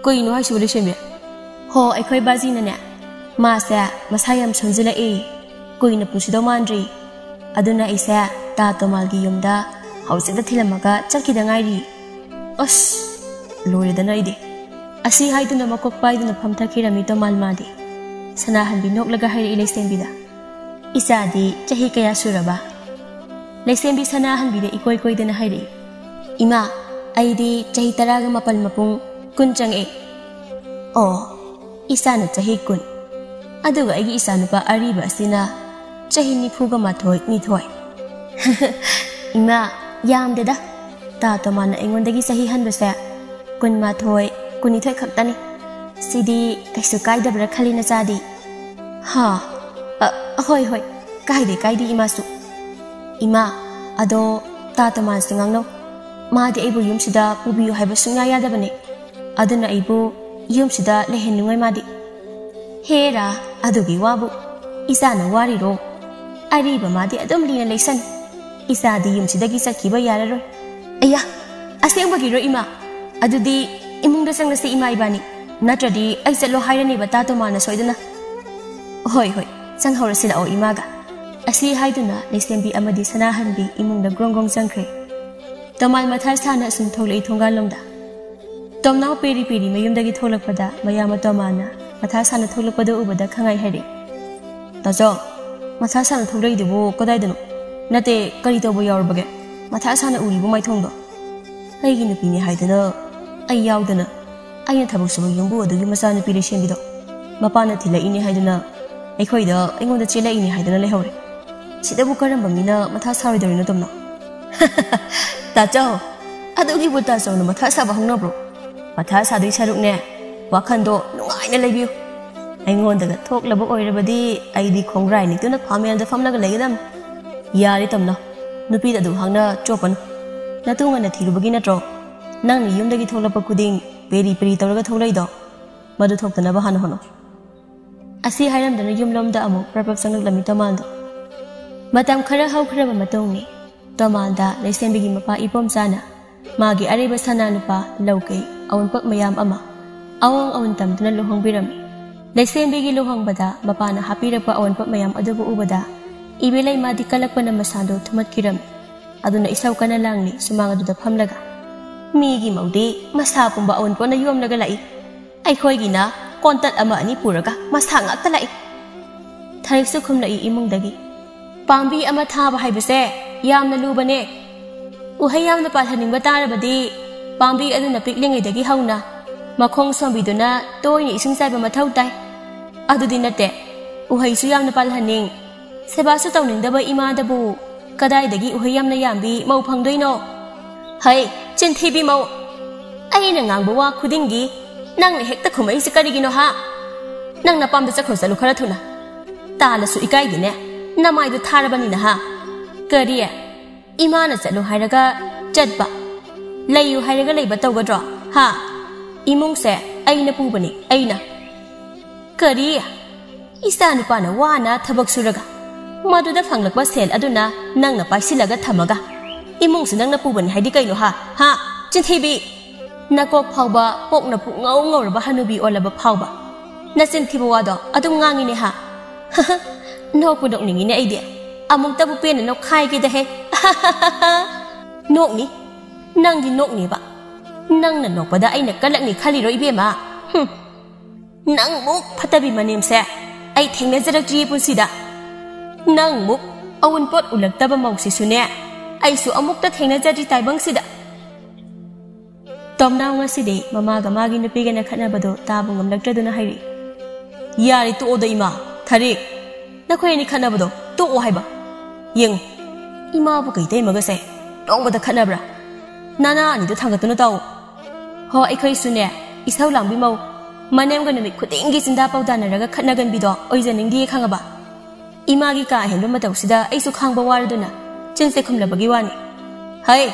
koi no hai su leisembi ho ai khoi bazina ne ma sa masayam sonjila e koi na pusido mandri aduna isa ta tomal gi yumda hausida thilamaga chakida ngairi as lore da naide asi haiduna makok paiduna phamtha khirami tomal madi sanahan binok laga hairi leisembi da isa di chahi kaya suraba leisembi sanahan bi de ikoi koi dana hairi ima aidi chahi taraga mapal mapung kunchang e o isa na chahi kun aduga agi isa nupa ariba asina chahi nifuga mathoi nithoi ima yam deda ta to man engondagi sahi hanbase kun mathoi kunithoi khaktani sidi kaisu kaidabra khalina chadi ha hoi hoi kaidi imasu ima ado ta to man singangno madi aibu yumsida pubiyu haiba sungya yadabane aduna aibu yumsida lehenungai madi hera adugi wabu isa na wariro ariba madi adum lina leisan isa di yumsidagi sakhiba yararo aya asengba giro ima adudi imungda sangnase ima ibani natradi ai chalo hairani bata to mana soiduna hoi sang horasila o imaga asi haiduna leisembi amadi sanahanbi imungda grongong changkhre tomal mathar sana sum tholei thongalongda tomnaw peri mayumdagi tholakpada mayama tomana mathar sana tholakpada ubada khangai hare tajo mathar sana tholei debu kodai dano nate kari tobo yawrbage mathar sana uribu maithongdo aigi nupini haidana ai yawdana aina thabuk suba yumbu adugi masa nupi leisembido mapana thila ini haidana aikhoida aingonda chela ini haidana lehore sidabu karamba mina matha saridorino tomno tajo adugi buta sawna matha saba hongnabro matha sadai sarukne wakhando nungaina leibiu aingondaga thoklaba oirabadi aidi khongrai nikuna phamelda famnaga legadam yari tomno nupi da du hangna chopan natunga na thirubagi natro nang ni yumdagi tholapa kuding peri tawraga tholaido madu thoktana ba hana hono asi hairamdana yumlomda amu prapap sanglak lami tomaldo matam khara haukraba matongni tomalda leisembigi mapa ipom sana magi areba sana nupa lauke awanpak mayam ama awang tamduna luhongbirami leisembigi luhongbada mapana hapirapa awanpak mayam adubu ubada ibelai madi kalakpa na masando thumatkiram aduna isaw kana langni sumanga duda phamlaga migi maudi masa pumba awanpo na yomlaga lai ai khoigi na kontat ama ani puraga masa ngakta lai tharik su khum lai imungdagi pambi ama thaba haibase yamna lubane uhai yamna palhaningba tarabadi pambi aduna piklingai dagi hauna makhong sombiduna toyni ising saiba mathau tai adudi nate uhai su yamna palhaning sebasu tawningdaba imadabu kadai dagi uhai yamna yambi mau phangdoino hai chinthi mau aina ngangba wa khudingi nang ne hekta khumai se karigino ha nang na pamda chakho salu khara thuna tala su ikai gine namai du tharabani na ha kariya imana chalu hairaga chatba layu hairaga leiba tawgadro ha imung se aina pubani aina kariya isa nu pana wana thabak suraga maduda phanglakba sel aduna nang na paisilaga thamaga imung se nang na pubani haidi kaino ha chinthi nakok phawba pokna pu ngau raba hanubi olaba phawba nasin thiba wado adum ngangi ne ha nok pudok ningi ne aide amung tabu pen no khai ge da he nok ni nang di nok ni ba nang na nok pada aina kalak ni khali roi be ma nang muk phatabi manem se ai thengna jarak ji pusida nang muk awun pot ulak taba mausi sune ai su amuk ta thengna jari taibang sida tomnaw ngasidi mamaga magi nupiga na khanabado tabungam lakdraduna hairi yari to oda ima tharik nakhoi ni khanabado to o haiba yeng Imabu kay tay magase. Nong bada khanabra. Nana ani do thangatuna taw. Ho aikhoi sune isau lambi mau. Manem ga numit khuting gi sinda pawdana raga khatnagan bido oijaning di khangaba. Ima gi ka henba mataw sida aisu khangba waraduna. Chense khumlabagi wani. Hai,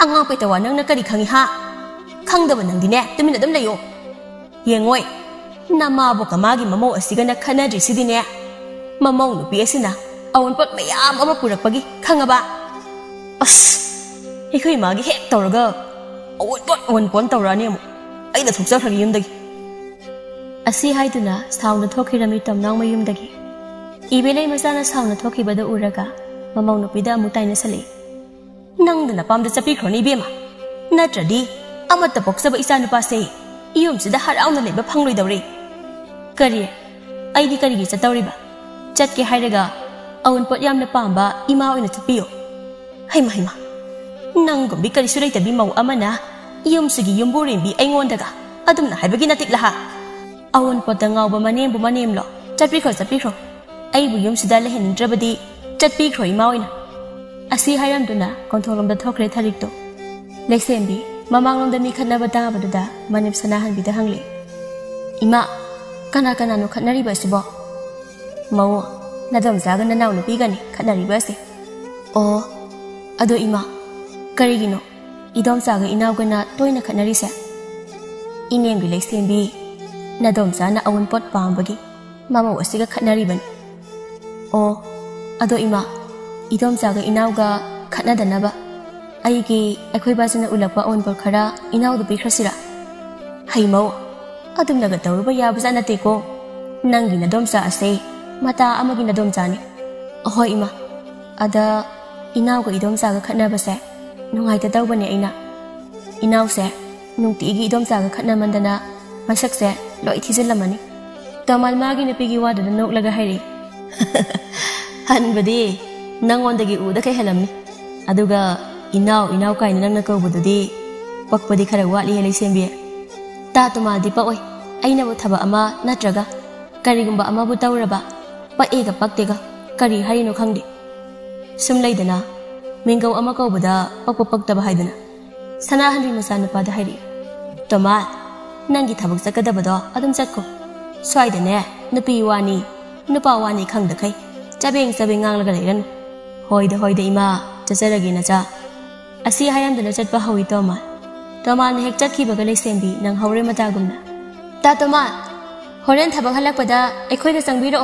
anga pe tawa nang na kari khangi ha. Khangdaba nang dine tumina dum layo. Yengoi. Namabu kamagi mamau asiga na khanadri sidine. Mamau nupi asina awon pot mayam ama purakpagi khangaba. As aikhoi magi hek tawraga awon pot awon pon tawrani amu. Aida thukjakhagi yumdagi. Asi haiduna sauna thokhirami tamnang mayumdagi. Ibelai masana sauna thokhibada uraga mamau nupida amu taina sale. Nangdana pamda chapikhroni bema. Natradi amata poksaba isa nupa se iyumsida harauna leba phangloi Kari, aidi kari gi chatawriba. Chatke hairaga awon pot yamna pamba ima oina chapio. Haima haima. Nangumbi kari surai tabi mau amana iyumsugi yumburimbi aingondaga adumna haibagi natik laha. Awon pot ngawba manembu manemlo chapikro. Aibu yumsida lehendrabadi chatpikro ima oina. Asi hairamduna kontholomda thokre tharikto. Leksembi mamanglomda mi khatnaba tabaduda manip sanahanbida hangli. Ima kana no khatnari basibo mau nadam zaga na naw nupigani khatnari basi o ado ima karigino idom zaga inawgana toina khatnari se inengi leksembi nadom zana awon pot pambagi mama wasiga khatnari ban o ado ima idom zaga inawga khatnadanaba aigi akhoi bazuna ulakpa on por khara inawdu bikrasira haimau adum naga tawruba yabuza nate ko nangi na domsa ase mata amagi na domsa ni ahoi ima ada inaw ga idomsa ga khatna base nungai ta tawbane aina inaw se nungti gi idomsa ga khatna mandana masak se loi thijilamani tamal magi na pigi wada nok laga hairi hanbadi nangonda uda kai halamni aduga inaw kai nang na ko bududi pakpadi khara wali helai sembi ta tuma di pa oi aina bu thaba ama natraga karigumba ama bu tawraba pa ega paktega kari harino khangdi sum leidana mingau ama ko buda paktaba haidana sana hanri masa nupa da hari toma nangi thabak sakada bado adum sakko swaidane nupi wani nupa wani khangda kai chabeng ngang laga leiran hoida ima chacharagi na cha asi hayamdana chatpa hawi toma Toma na hek chatki baga leksembi nang haure matagumna. Ta toma, horen thabak halakpada aikhoida changbiro.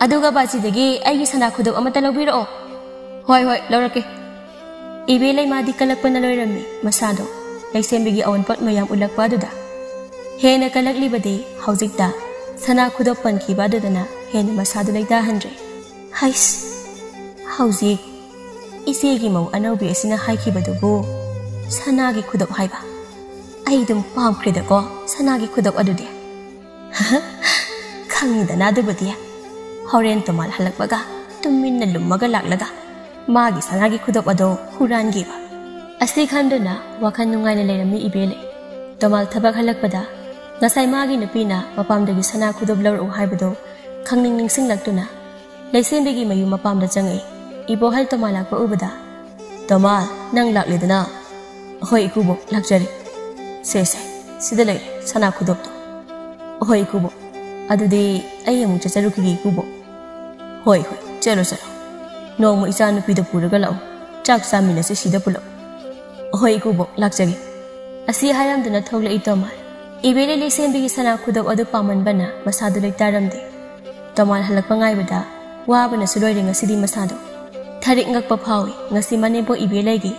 Aduga bachidagi aigi sana khudok amata lawbiro. Hoi lawrake. Ibelai madi kalakpana loirami masado. Leksembi awan pot mayam ulakpa duda. Hena kalaklibadi haujikta sana khudok pankhiba dudana hena masado laida handre. Hais. Haujik isegi mau anaubi asina haikibadubu. Sanagi khudok haiba ai dum pam krida ko sanagi khudok adude khangi dana dubudi horen tomal halakbaga tumminna lummaga laklaga magi sanagi khudok ado hurangi ba asi khandana wakhan nungaina lerami ibele tomal thabak halakpada ngasai magi napina mapamdagi sana khudok lawru haibado khangning ningsing laktuna leisembegi mayu mapamda changai ibo hal tomal lakpa ubada tomal nang lakledana Hoi kubo lakjari se sida lay sana khudok to hoi kubo adudi ai amu chacharuki kubo hoi chalo nong mo isa nupi da puraga lao chak samina se sida pulo hoi kubo lakjari asi hayam dana thogla itoma ibele lesembi sana khudok adu paman bana masadu lay taramde tomal halak pangai bada wa bana suloi ringa sidi masado tharik ngak pa phawi ngasi mane bo ibele gi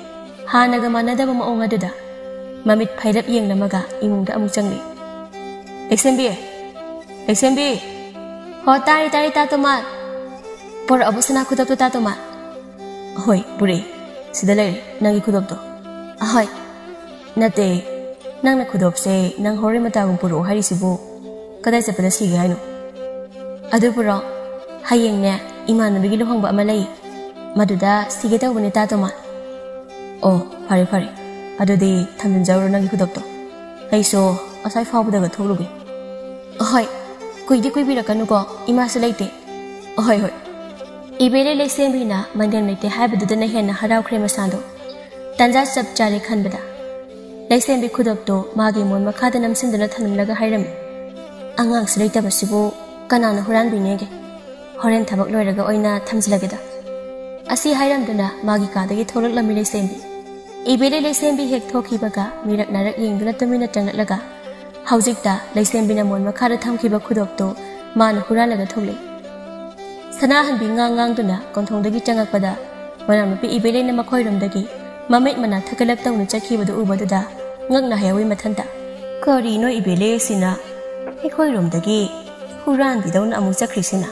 Hanaga manadaba maong aduda mamit phairap yenglamaga imungda amuk changli Leksembi ho tari tatoma por abusana khudok to tatoma hoi bure sida lay nangi khudok to ahoi nate nangna khudok se nang hore mata gum puro hari sibu kadai sapada sige haino adu puro hayeng ne imanabigi lohongba amalai maduda sige tawbane tatoma Oh, fare. Adudi thamdin jawro nangi khudok to. Aiso asai fawbudaga tholugi. Hoi, kuidi birakanu ko ima se leite. Hoi. Ibele Laisembi na Mandem Late Habidana Hen Harau Cremasando. Tanza Sub Jari Kanbada. Laisembi Kudopto, Magi Mon Makadanam Sindanatan Laga Hiram. Angang Sreta Basibo, Kanana Huran Binege. Horen Tabak Loraga Oina Tamslagada. Asi Hiram Duna, Magika, the Total Lamile Sembi. Ibele Laisembi Hek Toki Baga, Mirak Narak Ying Latamina Jangat Hauzikta, Laisembi Namon Makara Tamkiba Kudopto, Man Huranaga Tole. Sanahan bingang duna, Kontong Dagi Jangapada, Manamapi Ibele Namakoiram Dagi, Mamit Mana Takalak down the Jackie with the Ubadada, Ngagna Hawi Matanta. Kori no Ibele Sina, Ekoirum Dagi, Huran di down Amusa Crisina.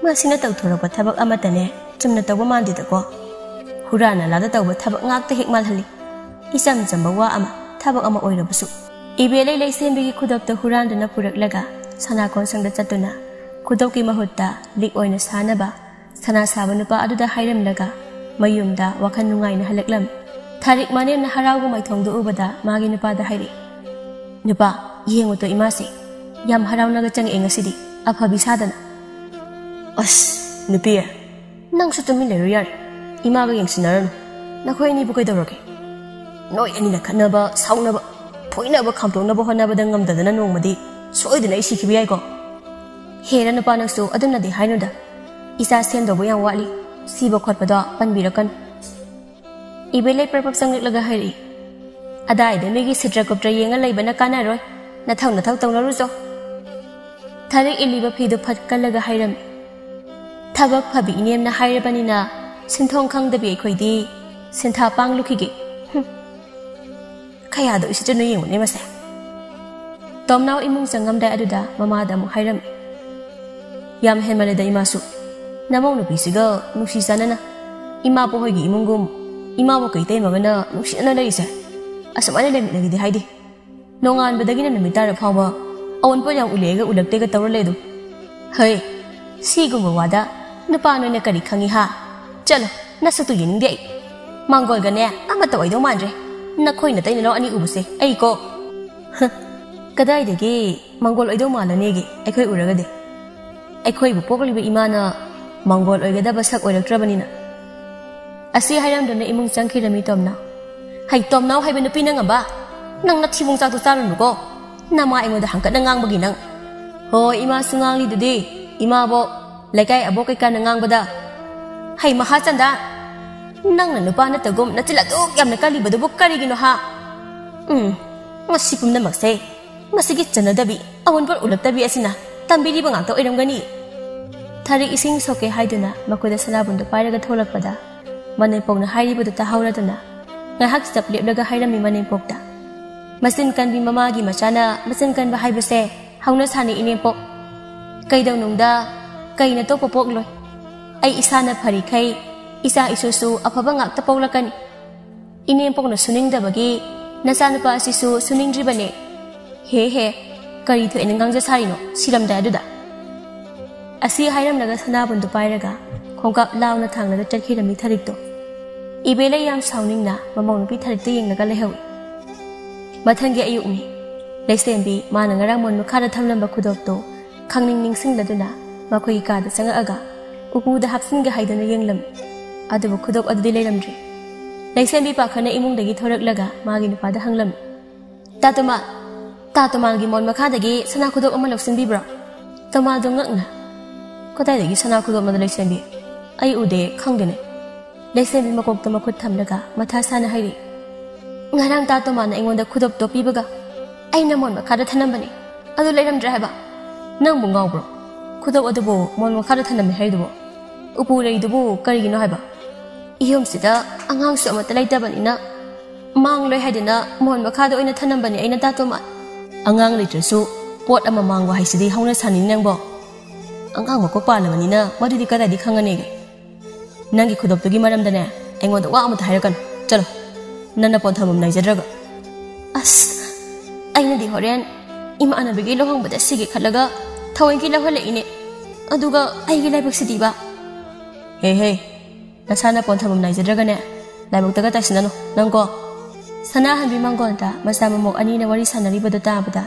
Masina Tautura Tabak Amatane, Jumnata Woman did the go. Hurana Lada Tabak Ngak the Hikmalhali. Isam Zambawa Ama, Tabak Ama Oirabusu. Ibele Laisembi could up the Huran and Napurak Lega, Sanakon Sang the Tatuna, Kudoki Mahutta, Lik Oina Sanaba, Sana Sabanupa Ada Hiram Lega, Mayumda, Wakanunga in Haleklam, Tarik Manem Harago my tongue the Ubada, Maginapa the Hiri. Nupa, Yengoto Imasi, Yam Haranagachang in a city, up Habisadana. Us, Nupia, Nang Sutamilarian, Imaga in Sinar, Nakoini Bukadoroke. No any Kanaba, Saunaba. Poinaba Camptonaba Honabadangam than Nomadi, so the Nasi Kibiago. Here and upon us so Adana de Hinoda. Isa send away and Wally, Sibo Corpada, Panbirakan. Ibele purpose sang Lagahari. A died the Migi Sidrak of Draying a Labana Canaro, Natana Russo. Tarik Iliba Pido Patkalaga Hiram. Tabak Pabi name the Hirabanina, Sintong Kang the Bakery, Sintapang Lukigi. Kaya do isi no yung ni masa. Tom now imong sangam da aduda mamada mo hiram. Yam henmale da imasu. Namong no bisiga nusi sana na. Ima po hoy imong gum. Ima mo kay tay magana nusi na isa. Asam ana lemit lagi di haidi. Nongan badagi na namitara phawa. Awan po yang ulega ulagte ka tawra ledo. Hey, si gumawada napano na kari khangi ha. Chalo, nasa tu yining di. Manggol gane ama taway do manre. Nakoi na tayo na ani ubuse ay ko kaday degi manggol ay daw malanegi ay koy uraga de ay koy bupokli ba imana manggol ay gada basak oilagtrabanina asi Hiram don na imong sangkirami tomna hay tomnaw hay banupina nga ba nang nathimong sa tusaron ko na mga imo da hangkat nangang baginang ho ima sungang li dudi ima bo laikay abo kay ka nangang bada hay mahasanda Nang nanupa na tagom na tiladok yam na kalibadubok karigino ha. Masipum na magsay. Masigit dyan na dabi. Awan par ulap tabi asina. Tambili bang ang tao iram gani. Tarik ising soke hay doon na makuda sa labon do paragat holak pada. Manaypog na hay ribo do tahaw na doon na. Ngahag stap liap laga hay rami manaypog da. Masin kan bi mamagi masyana. Masin kan ba hay base. Haw na sani inimpok. Kay daw nung da. Kay na to popok loy. Ay isa na pari kay. Isa isusu apabang ak tapawlakan. Inimpok na suning dabagi. Nasana pa asisu suning dribane. He, karito inanggang jasari no, silam da duda. Asi Hiram naga sanabon do pairaga, kongkap lao na tang naga chakira mi tharikto. Ibele yam sauning na, mamong napi tharikto yung naga lehawi. Matanggi ayuk ni, Laisembi manang ngaramon makara thamlam bakudokto, kangning ningsing laduna, makoy ikada sanga aga, upuda hapsin ga haida na yung lam. Ado bakudok ado dilay lamdri. Laisembi pa ka na imong dagi thorak laga, magi nupada hanglam. Tatama ang gimon makadagi sana kudok ang maloksin bibra. Tamadong ngak na. Kotay dagi sana kudok man Laisembi. Ay ude kang dine. Laisembi makok tamakot tamlaga mata sana hayri. Ngarang tatama na ingon da kudok to pibaga. Ay namon makada tanam bani. Ado layram drahaba. Nang bungaw bro. Kudok ado bo mon makada tanam hayri bo. Upu lay do kari gino hayba. Iyom sida angang su amatalay taban ina. Mang loy haydina mon makada oy na tanam bani ay na tatama. Angang litrasu pot ama mangwa hay sidi hauna sanin nang bo. Angang makokpa naman ina madudi kada di kangane ge. Nangi kudok to gi maram dana engon da wa amata hayrakan. Chalo. Nana pon thamam nai jadraga. As ay na di horen ima ana bigi lohang bada sige khalaga thawin ki lahole ine. Aduga ay gi laibak sidi ba. Hey. Nasana pon thamam nai jadraga ne. Laibak taga tasinano nangko. Sanahan bimanggonta masama mo ani na wari sanariba do tabada.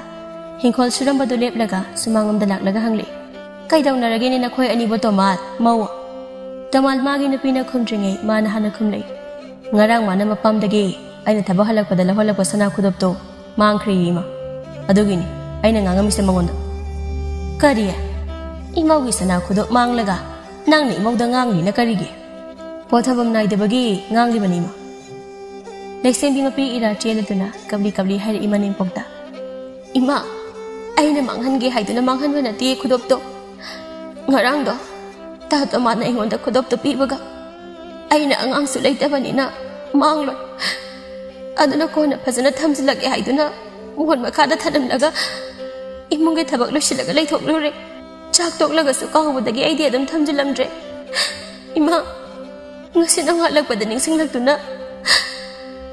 Hingkol suramba do lep laga sumangam dalak laga hangli. Kay daw naragini na koy ani bo tomat mau. Tamal magi nupina khumdringai mana hana khumlei ngarang mana mapamdagi aina thaba halakpada laholakpa sana khudopto mangkhri ima adugini aina ngangamise mangonda kariya imaugi sana khudop manglaga nangni imauda ngangli na karige pothabam naidabagi ngangli banima Laisembi mapi ira cheladuna kabli hari imaning pogda ima aina manghange haiduna manghanwa nati khudopto ngarang do tato mana ingonda khudopto pibaga aina angang su leitabanina manglo aduna kona phajana thamjilage haiduna mon makhada thanamlaga imunge thabak loisilaga leithoklu chak toklaga su kahubudagi aidi adum thamjilamdre ima ngasina ngalakpada ningsinglagtuna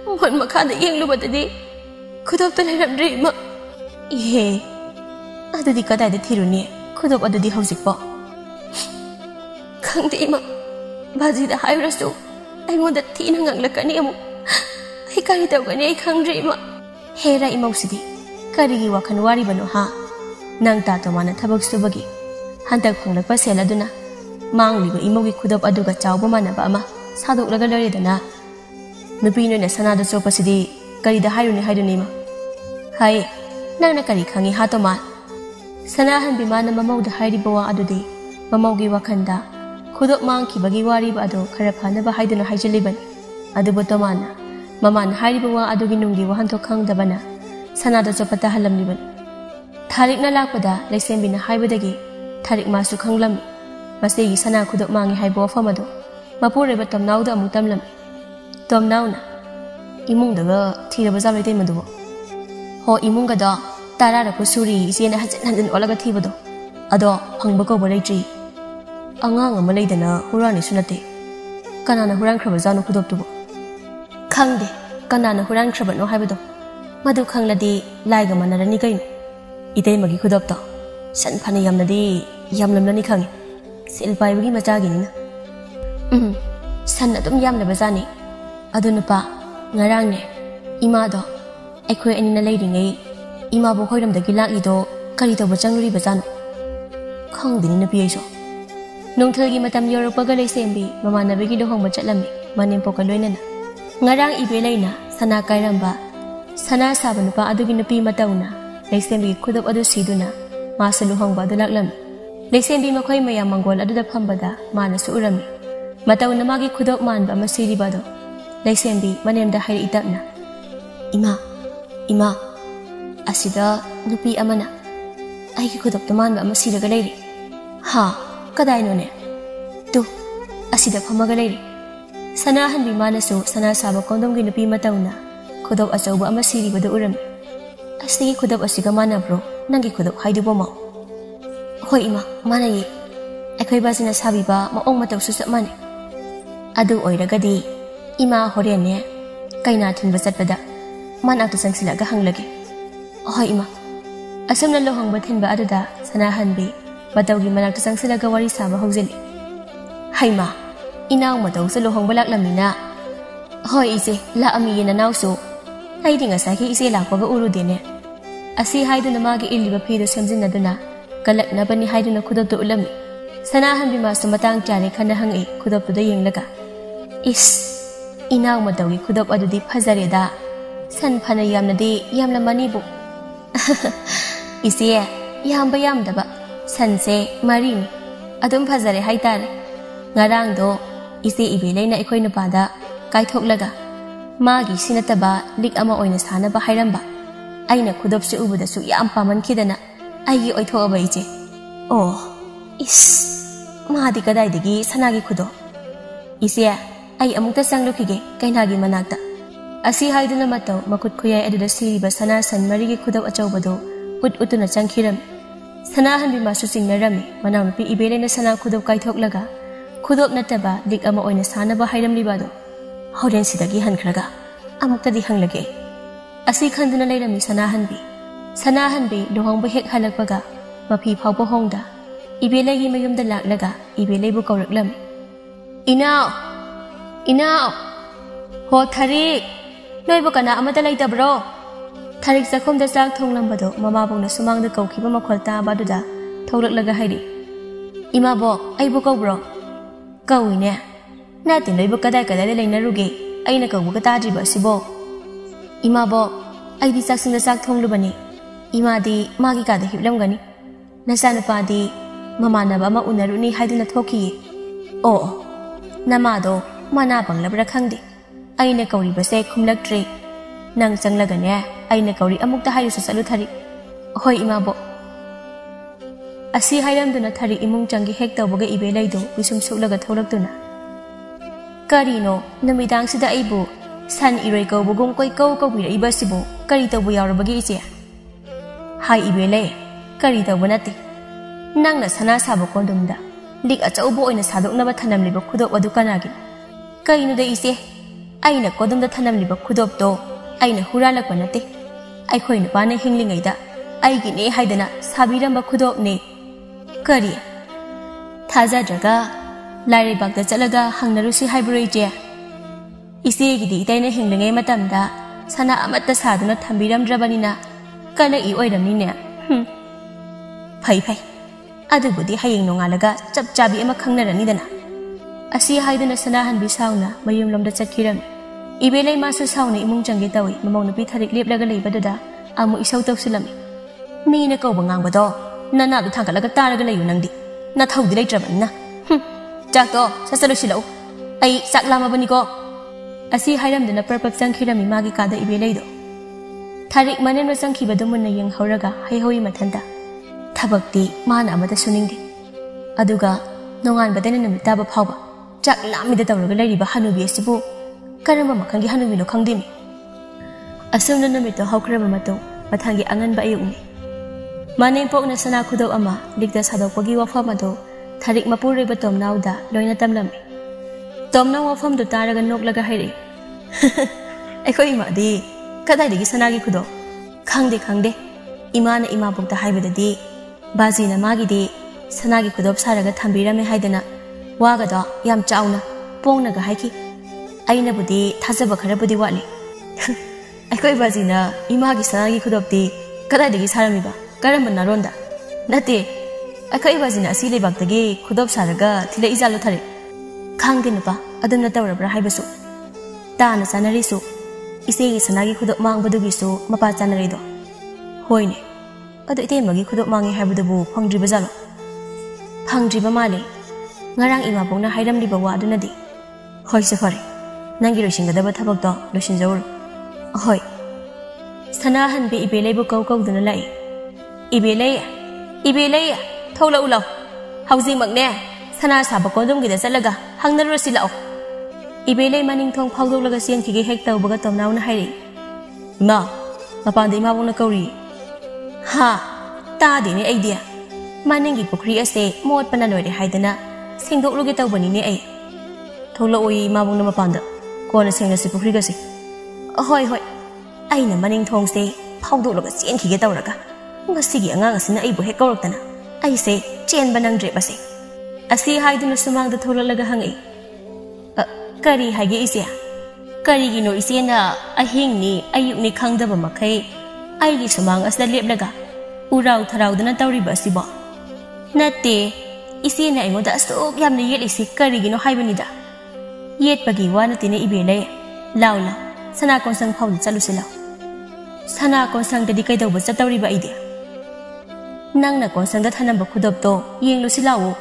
mon makhada yenglubadadi khudopto leiramdre ima ihe adudi kadai thiruni khudop adudi hausikpo khangde ima baji da hairasu aingonda thina nganglakani amu ai kari tawgani ai khangdre ima hera imausidi karigi wakhan wari bano ha nang ta to mana thabak subagi hantak phanglakpa seladuna mangliba imogi khudop aduga chawba manaba ama sadoklaga loredana nupi noina sanada chopasidi kari da hairuni haiduni ma hai nangna kari khangi ha to ma sanahan bimana mamauda hairi bawa adudi mamaugi wakhanda khudop mangkhibagi wari ba ado khara phanaba haiduna haijaliban adubo to mana maman hairi bawa adugi nungi wahanto khangdabana sanada chopata halamliban tharik na lakpada laisembina haibadagi tharik masu khanglam masegi sana khudop mangi haibo famado mapureba tomnauda amu tamlam tomnauna imungdaga thiraba jamai te madubo ho imunga da tarara ko suri isena hajan olaga thibado ado phangba ko boleitri angang ama leidana hurani sunate kanana huran khraba janu khudop tubo khangde kanana huran khraba no haibado madu khangladi laiga manarani kaino idei magi khudop to san phane yamnadi yamlamlani khangi silpai bagi machagi ni na san adum yamna bazani aduna pa ngarang ne ima do aikhoi anina leiringai ima bo khoiram dagi laki do kari to bachangri bazan khangdini na piyaiso nongthalgi matam yorupaga leisembi mamanabigi lohong bachalami manim poka loinana ngarang ibe leina sana kairamba sana sabanu pa adugi napi matauna leisembi khudop adu siduna masalu hongba adulaklam leisembi makhoi mayam mangol aduda phambada manasu urami matauna magi khudop manba masiri bado leisembi manemda hairi itapna ima asida nupi amana aigi khudop tamanba masiraga leiri ha kadai none tu asida phamaga leiri sana hanbi manasu sana saba kondom gi nupi matauna khudop achauba ama siri bada uram asigi khudop asiga mana bro nangi khudop haidubo ma hoi ima mana yi akhoi basina sabi ba ma ong matau su samane adu oiragadi ima horene kaina thunba chatpada mana tu sangsilaga hanglage hoi ima asumna lohongba thinba aduda sana hanbi batawgi manakta sangsilaga wari saba hojeli haima inaw mataw sa lohong balak lamina hoi ise la ami yena nawso ai dinga sa ki ise lakwaga uru dene asi haiduna magi iliba phido semjinna duna kalak na bani haiduna khudop to ulami sana hanbi ma sumatang tare khana hangi khudop to da yenglaga is inaw matawgi khudop adudi phajare da san phana yamnadi yamla mani bu ise yamba yamdaba sanse marini adum phajare haitare ngarang do ise ibeleina ikoi nupada kaithoklaga magi sinataba lik ama oina sanaba hairamba aina khudop se ubuda su yam paman khidana aigi oithoaba ije oh is madi kadai degi sanagi khudo ise ai amukta sanglukhige kainagi manakta asi haiduna mataw makut khuyai aduda siriba sana san marigi khudop achawbado utuna changkhiram sana hanbi masu singnarami manawpi ibeleina sana khudop kaithoklaga khudop nataba lik ama oina sanaba hairamlibado horen sidagi hankhraga amuktadi hanglage asi khanduna leirami sanahanbi lohongba hek halakpaga mafi phawba hongda ibelegi mayumda laklaga ibelaibu kauraklam inaw ho tharik noibu kana amata leitabro tharik sakhomda chak thonglambado mamabongna sumangda kaukhiba makhol ta baduda tholaklaga hairi imabo aibu kaubro Kauine. Nati loiba kadai kadai leinaruge. Aina kaubuga tadriba sibo. Imabo, aidi saksinda sak thonglubani. Imadi magi kada hiblamgani. Nasanupadi mamanaba ama unaruni haiduna thokiye. Oh, namado mana banglabra khangdi. Aina kauribase khumlaktre. Nang changlagane aina kauri amukta hairusa salu thari. Hoi imabo. Asi hairamduna thari imung changi hek tawbaga ibe laido wisum suklaga tholakduna. Karino namidang sida aibu san iroi kaubugum koi kaubira ibasibu kari tawbu yaurabagi ise. Hai ibe lai kari tawbu nati. Nangna sana sabo kondumda lik achaubo oina sadoknaba thanamliba khudop adu kanagi. Kaino da ise aina kodumda thanamliba khudop do aina huralakpa nate. Aikhoi nupana hinglingaida aigine haidana sabiramba khudop ne. Kari Thaza jaga Lari bagda chalaga hangnarusi haibroi ise gidi itaina hinglingai matamda sana amatta saduna thambiramdrabanina kana I oiramnine phai adubudi hayeng nongalaga chapchabi ama khangnaranidana asi haiduna sana hanbi sauna mayumlomda chakhiram ibelai masu sauna imung changi tawi mamongnupi tharik leplaga leibaduda amu isau tawsilami mina kauba ngangbado nana du thangkalaga taraga leyu nangdi na thaudi leitrabanina Jack to sasalusilaw ay saklama bani ko asi hairamduna perpap sangkhirami magi kada ibelaido Tharik manen sangkhibadu munna yang hauraga haihoi mathanda Thabakti mana amada suningdi aduga nongan badena namitaba phawba Jack lamida tawraga leiriba hanubi asibu karamba makhangi hanubi no khangdimi asumna namito haukraba mato mathangi anganba ayukni Manen pokna sana khudau ama likda sadokpagi wafamado Tharik mapureba tomnauda loina tamlami tomna wafam du taraga noklaga hairi Aikhoi imadi kadaidagi sanagi khudo khangde imana imabukta haibadadi bazina magidi sanagi khudop saraga thambirame haidana wagada yam chauna pongnaga haiki aina budi thajaba kharabudi wali Aikhoi bazina imagi sanagi khudopti kadaidagi saramiba karamba naronda nate Aikhoi bazina asi lebaktagi khudop saraga thila izalo thare khangde nupa adumna tawrabra haibasu tana sanarisu isegi sanagi khudop mangbadugisu mapa chanarido hoine adu itemagi khudop mangi haibadubu phangdriba jalo phangdriba male ngarang ima bongna hairamliba wa adunadi hoi se fare nangi rosingadaba thabak to losinjawur hoi sana hanbe ibelaibu kau duna lai ibelai Thola ulaw Housing magne Sana saba kondom gida salaga Hangnaru silao Ibelay maning thong phawdok laga siang kige hek tawbaga tomnaw na hairi Ma Mapanda imabong na kauri Ha Tadi ni idea Maning gipukri ase Muot pananoy haidana Singdok lugi tawbani ni ay Thola ui imabong na mapanda Kona siyang nasi pukri kasi Hoy Ay na maning thong se Phawdok laga siang kige tawraga Ngasigi angang asina ay buhek kawraktana Ay se, chen banang drip ase. Asi haiduna sumangda tholalaga hangi. Kari haige isya. Kari gino isya na ahing ni ayuk ni khangdaba makai. Ay gi sumang asda leplaga. Uraw tharaw dana tawriba asiba. Nate, isya na ingoda asok yamna yet isi kari gino haibanida. Yet pagi wana tina ibelay. Laula, sana konsang phawd chalusilaw. Sana konsang dadi kay dawba sa tawriba idea. Nang na konsangda thanamba khudop to yenglu silawo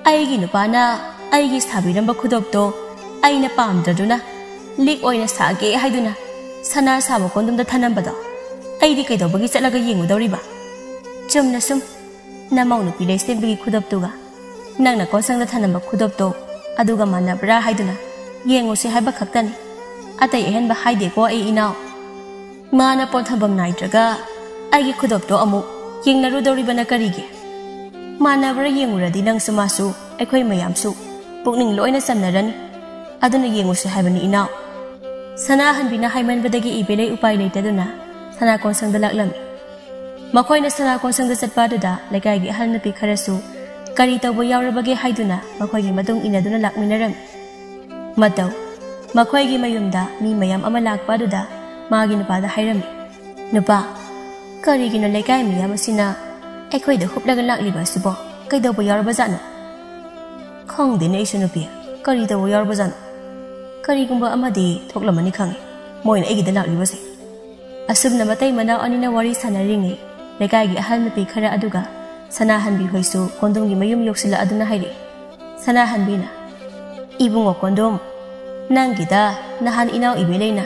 aigi nupana aigi sabiramba khudop to aina pamdraduna lik oina sage haiduna sana sabo kondumda thanamba do aidi kaidobagi chalaga yengudoriba chumna sum namau nupi leisembigi khudop tuga nang na konsangda thanamba khudop to aduga manabra haiduna yengu se haiba khaktani atai ehenba haide ko ai inao mana ponthabam naitraga Aigi khudop to amu yengnaru doribana karige manabra yenguradi nang sumasu aikhoi mayamsu pukning loina samnarani aduna yengusu haibani inaw sana hanbina haimanbadagi ibelai upai leitaduna sana konsangda laklami makoina sana konsangda satpaduda lagaigi ahalnapi kharasu kari tawbo yaurabage haiduna makoigi madung inaduna lakminaram mataw makoigi mayumda mi mayam ama lakpaduda magi nupada hairami nupa Karigino lekai miyam asina aikhoi da huplaga lakliba sibo kaidawba yarba jano ꯈꯪꯗꯦꯅꯦ ꯑꯩꯁꯨ ꯅꯨꯄꯤ ꯀꯔꯤ ꯇꯧꯕ ꯌꯥꯎꯔꯕꯖꯥꯠꯅꯣ ꯀꯔꯤꯒꯨꯝꯕ ꯑꯃꯗꯤ ꯊꯣꯛꯂꯝꯃꯅꯤ ꯈꯪꯉꯦ ꯃꯣꯏꯅ ꯑꯩꯒꯤꯗ ꯂꯥꯛꯂꯤꯕꯁꯦ ꯑꯁꯨꯝꯅ ꯃꯇꯩ ꯃꯅꯥꯎ ꯑꯅꯤꯅ ꯋꯥꯔꯤ ꯁꯥꯟꯅꯔꯤꯉꯩ ꯂꯩꯀꯥꯏꯒꯤ ꯑꯍꯜ ꯅꯨꯄꯤ ꯈꯔ ꯑꯗꯨꯒ ꯁꯅꯥꯍꯟꯕꯤ ꯍꯣꯏꯁꯨ ꯀꯣꯟꯗꯣꯝꯒꯤ ꯃꯌꯨꯝ ꯌꯧꯁꯤꯜꯂꯛꯑꯗꯨꯅ ꯍꯥꯏꯔꯛꯏ ꯁꯅꯥꯍꯟꯕꯤꯅ ꯏꯕꯨꯡꯉꯣ ꯀꯣꯟꯗꯣꯝ ꯅꯪꯒꯤꯗ ꯅꯍꯥꯟ ꯏꯅꯥꯎ ꯏꯕꯦꯂꯩꯅ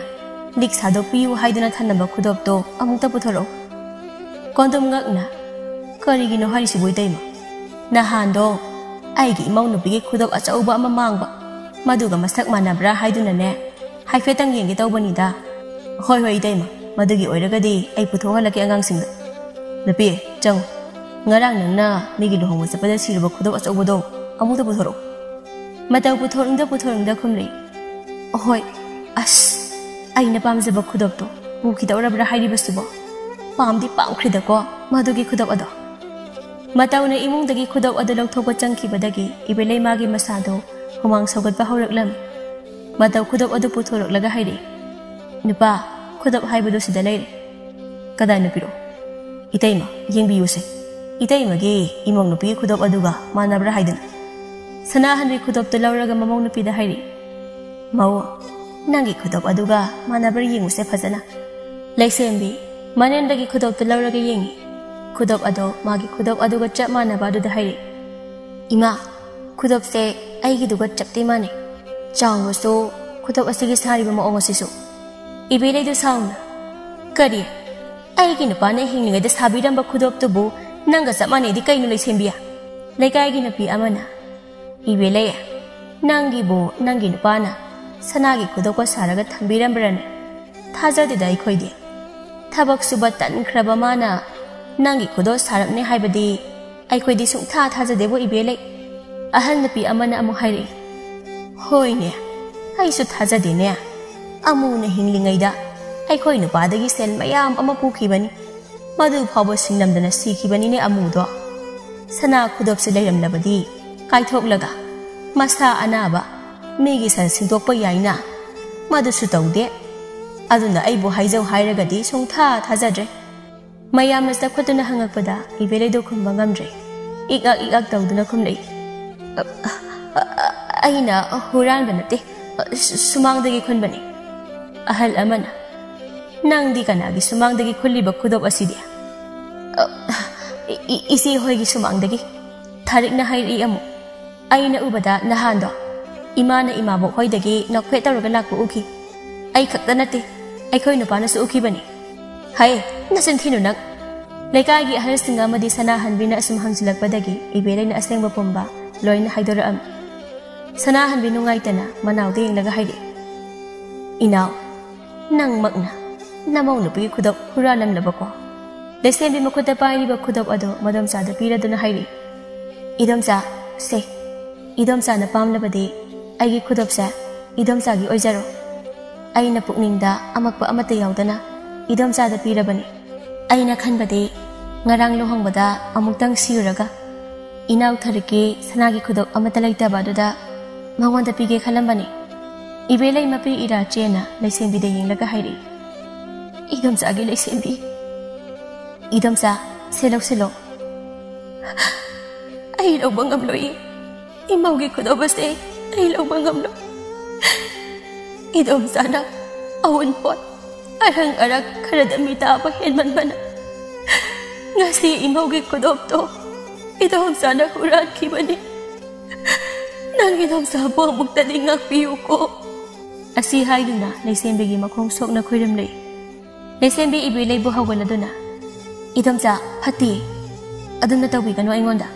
ꯂꯤꯛ ꯁꯥꯗꯣꯛꯄꯤꯌꯨ ꯍꯥꯏꯗꯨꯅ ꯊꯅꯝꯕ ꯈꯨꯗꯣꯞꯇꯣ ꯑꯃꯨꯛꯇ ꯄꯨꯊꯣꯔꯛꯎ ꯀꯣꯟꯗꯣꯝ ꯉꯛꯅ ꯀꯔꯤꯒꯤꯅꯣ ꯍꯥꯏꯔꯤꯁꯤꯕꯨ ꯏꯇꯩꯃ ꯅꯍꯥꯟꯗꯣ ꯑꯩꯒꯤ ꯏꯃꯧ ꯅꯨꯄꯤꯒꯤ ꯈꯨꯗꯣꯞ ꯑꯆꯧꯕ ꯑꯃ ꯃꯥꯡꯕ ꯃꯗꯨꯒ ꯃꯁꯛ ꯃꯥꯟꯅꯕ꯭ꯔꯥ ꯍꯥꯏꯗꯨꯅꯅꯦ ꯍꯥꯏꯐꯦꯠꯇꯪ ꯌꯦꯡꯒꯦ ꯇꯧꯕꯅꯤꯗ ꯍꯣꯏ ꯍꯣꯏ ꯏꯇꯩꯃ ꯃꯗꯨꯒꯤ ꯑꯣꯏꯔꯒꯗꯤ ꯑꯩ ꯄꯨꯊꯣꯛꯍꯜꯂꯛꯀꯦ ꯑꯉꯥꯡꯁꯤꯡꯗ ꯅꯨꯄꯤ ꯆꯪꯉꯨ ꯉꯔꯥꯡ ꯅꯪꯅ ꯃꯤꯒꯤ ꯂꯨꯍꯣꯡꯕ ꯆꯠꯄꯗ ꯁꯤꯔꯨꯕ ꯈꯨꯗꯣꯞ ꯑꯆꯧꯕꯗꯣ ꯑꯃꯨꯛꯇ ꯄꯨꯊꯣꯔꯛꯎ ꯃꯇꯧ ꯄꯨꯊꯣꯛꯅꯤꯡꯗ ꯈꯨꯝꯂꯛꯏ ꯍꯣꯏ ꯑꯁ ꯑꯩꯅ ꯄꯥꯝꯖꯕ ꯈꯨꯗꯣꯞꯇꯣ ꯄꯨꯈꯤꯗꯧꯔꯕ꯭ꯔꯥ ꯍꯥꯏꯔꯤꯕꯁꯤꯕꯣ ꯄꯥꯝꯗꯤ ꯄꯥꯝꯈ꯭ꯔꯤꯗꯀꯣ ꯃꯗꯨꯒꯤ ꯈꯨꯗꯣꯞ ꯑꯗꯣ ꯃꯇꯧꯅ ꯏꯃꯨꯡꯗꯒꯤ ꯈꯨꯗꯣꯞ ꯑꯗꯨ ꯂꯧꯊꯣꯛꯄ ꯆꯪꯈꯤꯕꯗꯒꯤ ꯏꯕꯦꯂꯩ ꯃꯥꯒꯤ ꯃꯁꯥꯗꯣ ꯍꯨꯃꯥꯡ ꯁꯧꯒꯠꯄ ꯍꯧꯔꯛꯂꯝꯃꯤ ꯃꯇꯧ ꯈꯨꯗꯣꯞ ꯑꯗꯨ ꯄꯨꯊꯣꯔꯛꯂꯒ ꯍꯥꯏꯔꯛꯏ ꯅꯨꯄꯥ ꯈꯨꯗꯣꯞ ꯍꯥꯏꯕꯗꯨ ꯁꯤꯗ ꯂꯩꯔꯦ ꯀꯗꯥꯏꯅ ꯄꯤꯔꯛꯑꯣ ꯏꯇꯩꯃ ꯌꯦꯡꯕꯤꯌꯨꯁꯦ ꯏꯇꯩꯃꯒꯤ ꯏꯃꯧ ꯅꯨꯄꯤꯒꯤ ꯈꯨꯗꯣꯞ ꯑꯗꯨꯒ ꯃꯥꯟꯅꯕ꯭ꯔꯥ ꯍꯥꯏꯗꯨꯅ ꯁꯅꯥꯍꯟꯕꯤ ꯈꯨꯗꯣꯞꯇꯨ ꯂꯧꯔꯒ ꯃꯃꯧ ꯅꯨꯄꯤꯗ ꯍꯥꯏꯔꯛꯏ ꯃꯧ ꯅꯪꯒꯤ ꯈꯨꯗꯣꯞ ꯑꯗꯨꯒ ꯃꯥꯟꯅꯕ꯭ꯔꯥ ꯌꯦꯡꯉꯨꯁꯦ ꯐꯖꯅ ꯂꯩꯁꯦꯝꯕꯤ ꯃꯅꯦꯝꯗꯒꯤ ꯈꯨꯗꯣꯞꯇꯨ ꯂꯧꯔꯒ ꯌꯦꯡꯉꯤ ꯈꯨꯗꯣꯞ ꯑꯗꯣ ꯃꯥꯒꯤ ꯈꯨꯗꯣꯞ ꯑꯗꯨꯒ ꯆꯞ ꯃꯥꯟꯅꯕ ꯑꯗꯨꯗ ꯍꯥꯏꯔꯛꯏ ꯏꯃꯥ ꯈꯨꯗꯣꯞꯁꯦ ꯑꯩꯒꯤꯗꯨꯒ ꯆꯞꯇꯤ ꯃꯥꯟꯅꯩ ꯆꯥꯎꯕꯁꯨ ꯈꯨꯗꯣꯞ ꯑꯁꯤꯒꯤ ꯁꯥꯔꯤꯕ ꯃꯑꯣꯡ ꯑꯁꯤꯁꯨ ꯏꯕꯦꯂꯩꯗꯨ ꯁꯥꯎꯅ ꯀꯔꯤ ꯑꯩꯒꯤ ꯅꯨꯄꯥꯅ ꯍꯤꯡꯂꯤꯉꯩꯗ ꯁꯥꯕꯤꯔꯝꯕ ꯈꯨꯗꯣꯞꯇꯨꯕꯨ ꯅꯪꯒ ꯆꯞ ꯃꯥꯟꯅꯩꯗꯤ ꯀꯩꯅꯣ ꯂꯩꯁꯦꯝꯕꯤ ꯂꯩꯀꯥꯏꯒꯤ ꯅꯨꯄꯤ ꯑꯃꯅ 이벨레야, 난기보 난기는 빠나 산하기 구독과 사라가 탐비람브라네 타자디다 이코이디 타박수바 딴크라바 마나 난기 구독 사람네 하이바디 아이코이디 숭타 타자데보 이벨레 아한 누피 아마나 아무 하이리 호이네 아이수 타자디네 아무나 힝링아이다 아이코이 누바다기 셀 마얌 아마 부키바니 마두 파보 싱남다나 시키바니네 아무도 사나 구독스 레람라바디 काइथोकलगा मसा अनाबा मेगी सन सिंदोकप याइना मदुसु तौदे अदुना आइबो हाइजौ हाइरगदी सोंथा थाजद्रे मयामना सखतुना हंगकपदा इबेलेदो खुंबा ngamद्रे इगाक तौदुना खुमलै आइना हुरानबा नते सुमांगदगी खुनबनी अहल अमना नंगदी कनागी सुमांगदगी खुलिबा खुदोक असिदे इसी होइगी सुमांगदगी थारिकना हाइरि अमु आईना उबदा नहांदो इमाना इमाबो होइदगी नखवे तौरगा लाकु उखि आई खक्ता नते आइखोइ नुपानासु उखिबनी हाय नसन थिनु नक लेकागी अहलसिंगा मदि सनाहनबिना असुम हंजिलकपदगी इबेलेना असेंगबा पुंबा लोइना हाइदोरअम सनाहनबि नुंगाइतना मनावदे यंगलगा हाइदे इनाव नंग मकना नमौ नुपि खुदप हुरालमलबको लेसेंबि मखुता पाइरिबा खुदप अदो मदमचादा पिरदुना हाइरि इदमचा से इदमचा न पामलबदि आइगी खुदपसे इदमचागी ओइजरो आइना पुकनिंगदा अमकपा अमते यावदना इदमचादा पिरबनी आइना खनबदि ngarang lohongbada amuktang siuraga inaw thariki sanagi khudok amata laitaba duda mangwanda pige khalambani ibelai mapi ira chena laisembi de yenglaga hairi idamcha gi laisembi idamcha selo ai lo bangam loi imaugi khudobase ai lo bangam lo idamcha na awun pot arang arak kharadami ta ba henman bana ngasi imaugi khudobto idamcha na huran kibani nang idamcha bo mukta dingak piu ko asi haiduna laisembi gi makhong sokna khoiram lei laisembi ibelai bo hawgaladuna idamcha phati aduna tawi kanu aingonda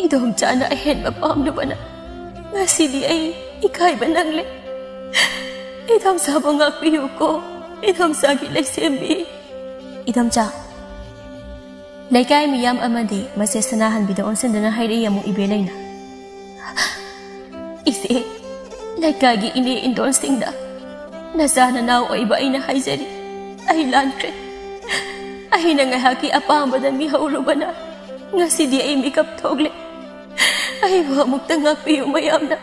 idamcha na ahen ba pamlubana ngasi di ai ikai banangle idamcha bo ngak piu ko idamcha gi laisembi idamcha laikai miyam amadi mase sanahanbida onsendana hairi yamu ibelaina ise laikai gi ine indon singda nasana naw oiba aina haijari ai lankre aina ngahaki apambada mi haurubana ngasidi ai makeup thogle ai ba mukta ngakpiu mayamna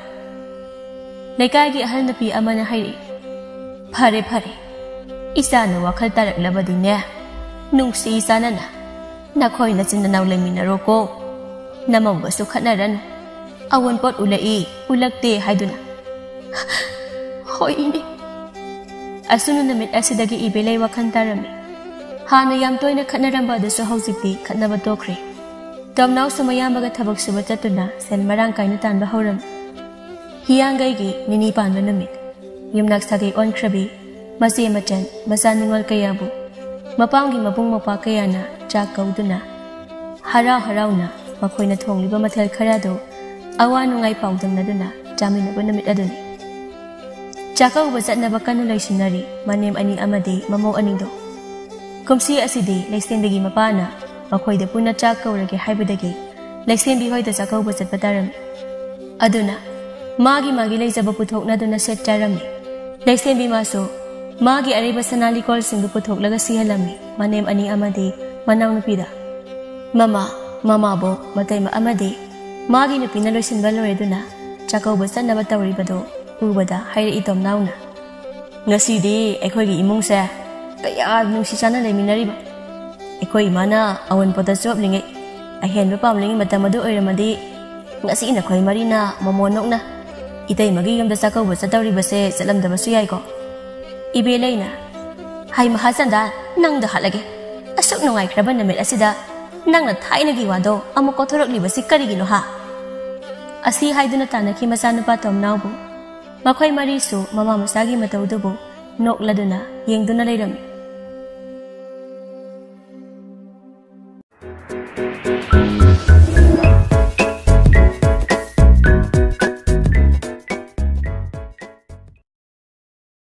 laikai gi ahal napi amana hairi phare isana wakhal taraklabadine nungsi sanana nakhoi na chinna naw leminaro ko Namamgasu khanaran. Awan pot ulai, ulakte haiduna. Hoi ini. Asunu namit asidagi ibelay wakan tarami. Hana yam toy na khanaramba dasu hauzikti khanaba tokre. Tamnaw sumayamaga thabak suba chatuna sen marang kaina tanba hauram. Hiyangai gi nini panba namit. Yumnak sagi on krabi. Masi machan masanungol kayabu. Mapanggi mapung mapa kayana chak kauduna. Haraw na makoy na thongliba mathel kharado awanungay paudam na duna jaminaba namit aduni. Chakaw basat na bakan na laisinari manem ani amadi mamaw anindo. Kumsi asidi laisenbigi mapana makoy da puna chakaw rage haibadagi laisenbi hoy da chakaw basat patarami. Aduna magi laisaba puthok na duna set charami. Laisenbi maso magi ariba sanali kol singdu puthok laga sihalami manem ani amadi manaw nupida. Mama bo matay ma amadi magi nupi na loisinba loreduna chakaw basat na batawribado ubada haira itom nauna. Ngasidi ekhoy imong sa kaya nungsi sana laiminariba. Ekhoy imana awan pota job lingi ahen ba pamlingi matamado oiramadi ngasi ina khoy marina mamonok na itay magiyam da chakaw basat tawriba se salamdaba su yai ko. Ibelay na hay mahasanda nang da halage asuk nungay kraban namit asida nang na thainagi wado amuk kothorokliba si karigino ha. Asi haiduna tanaki masanupa tomnawbu makoy marisu mama masagi matawdubu nokladuna yengduna layrami.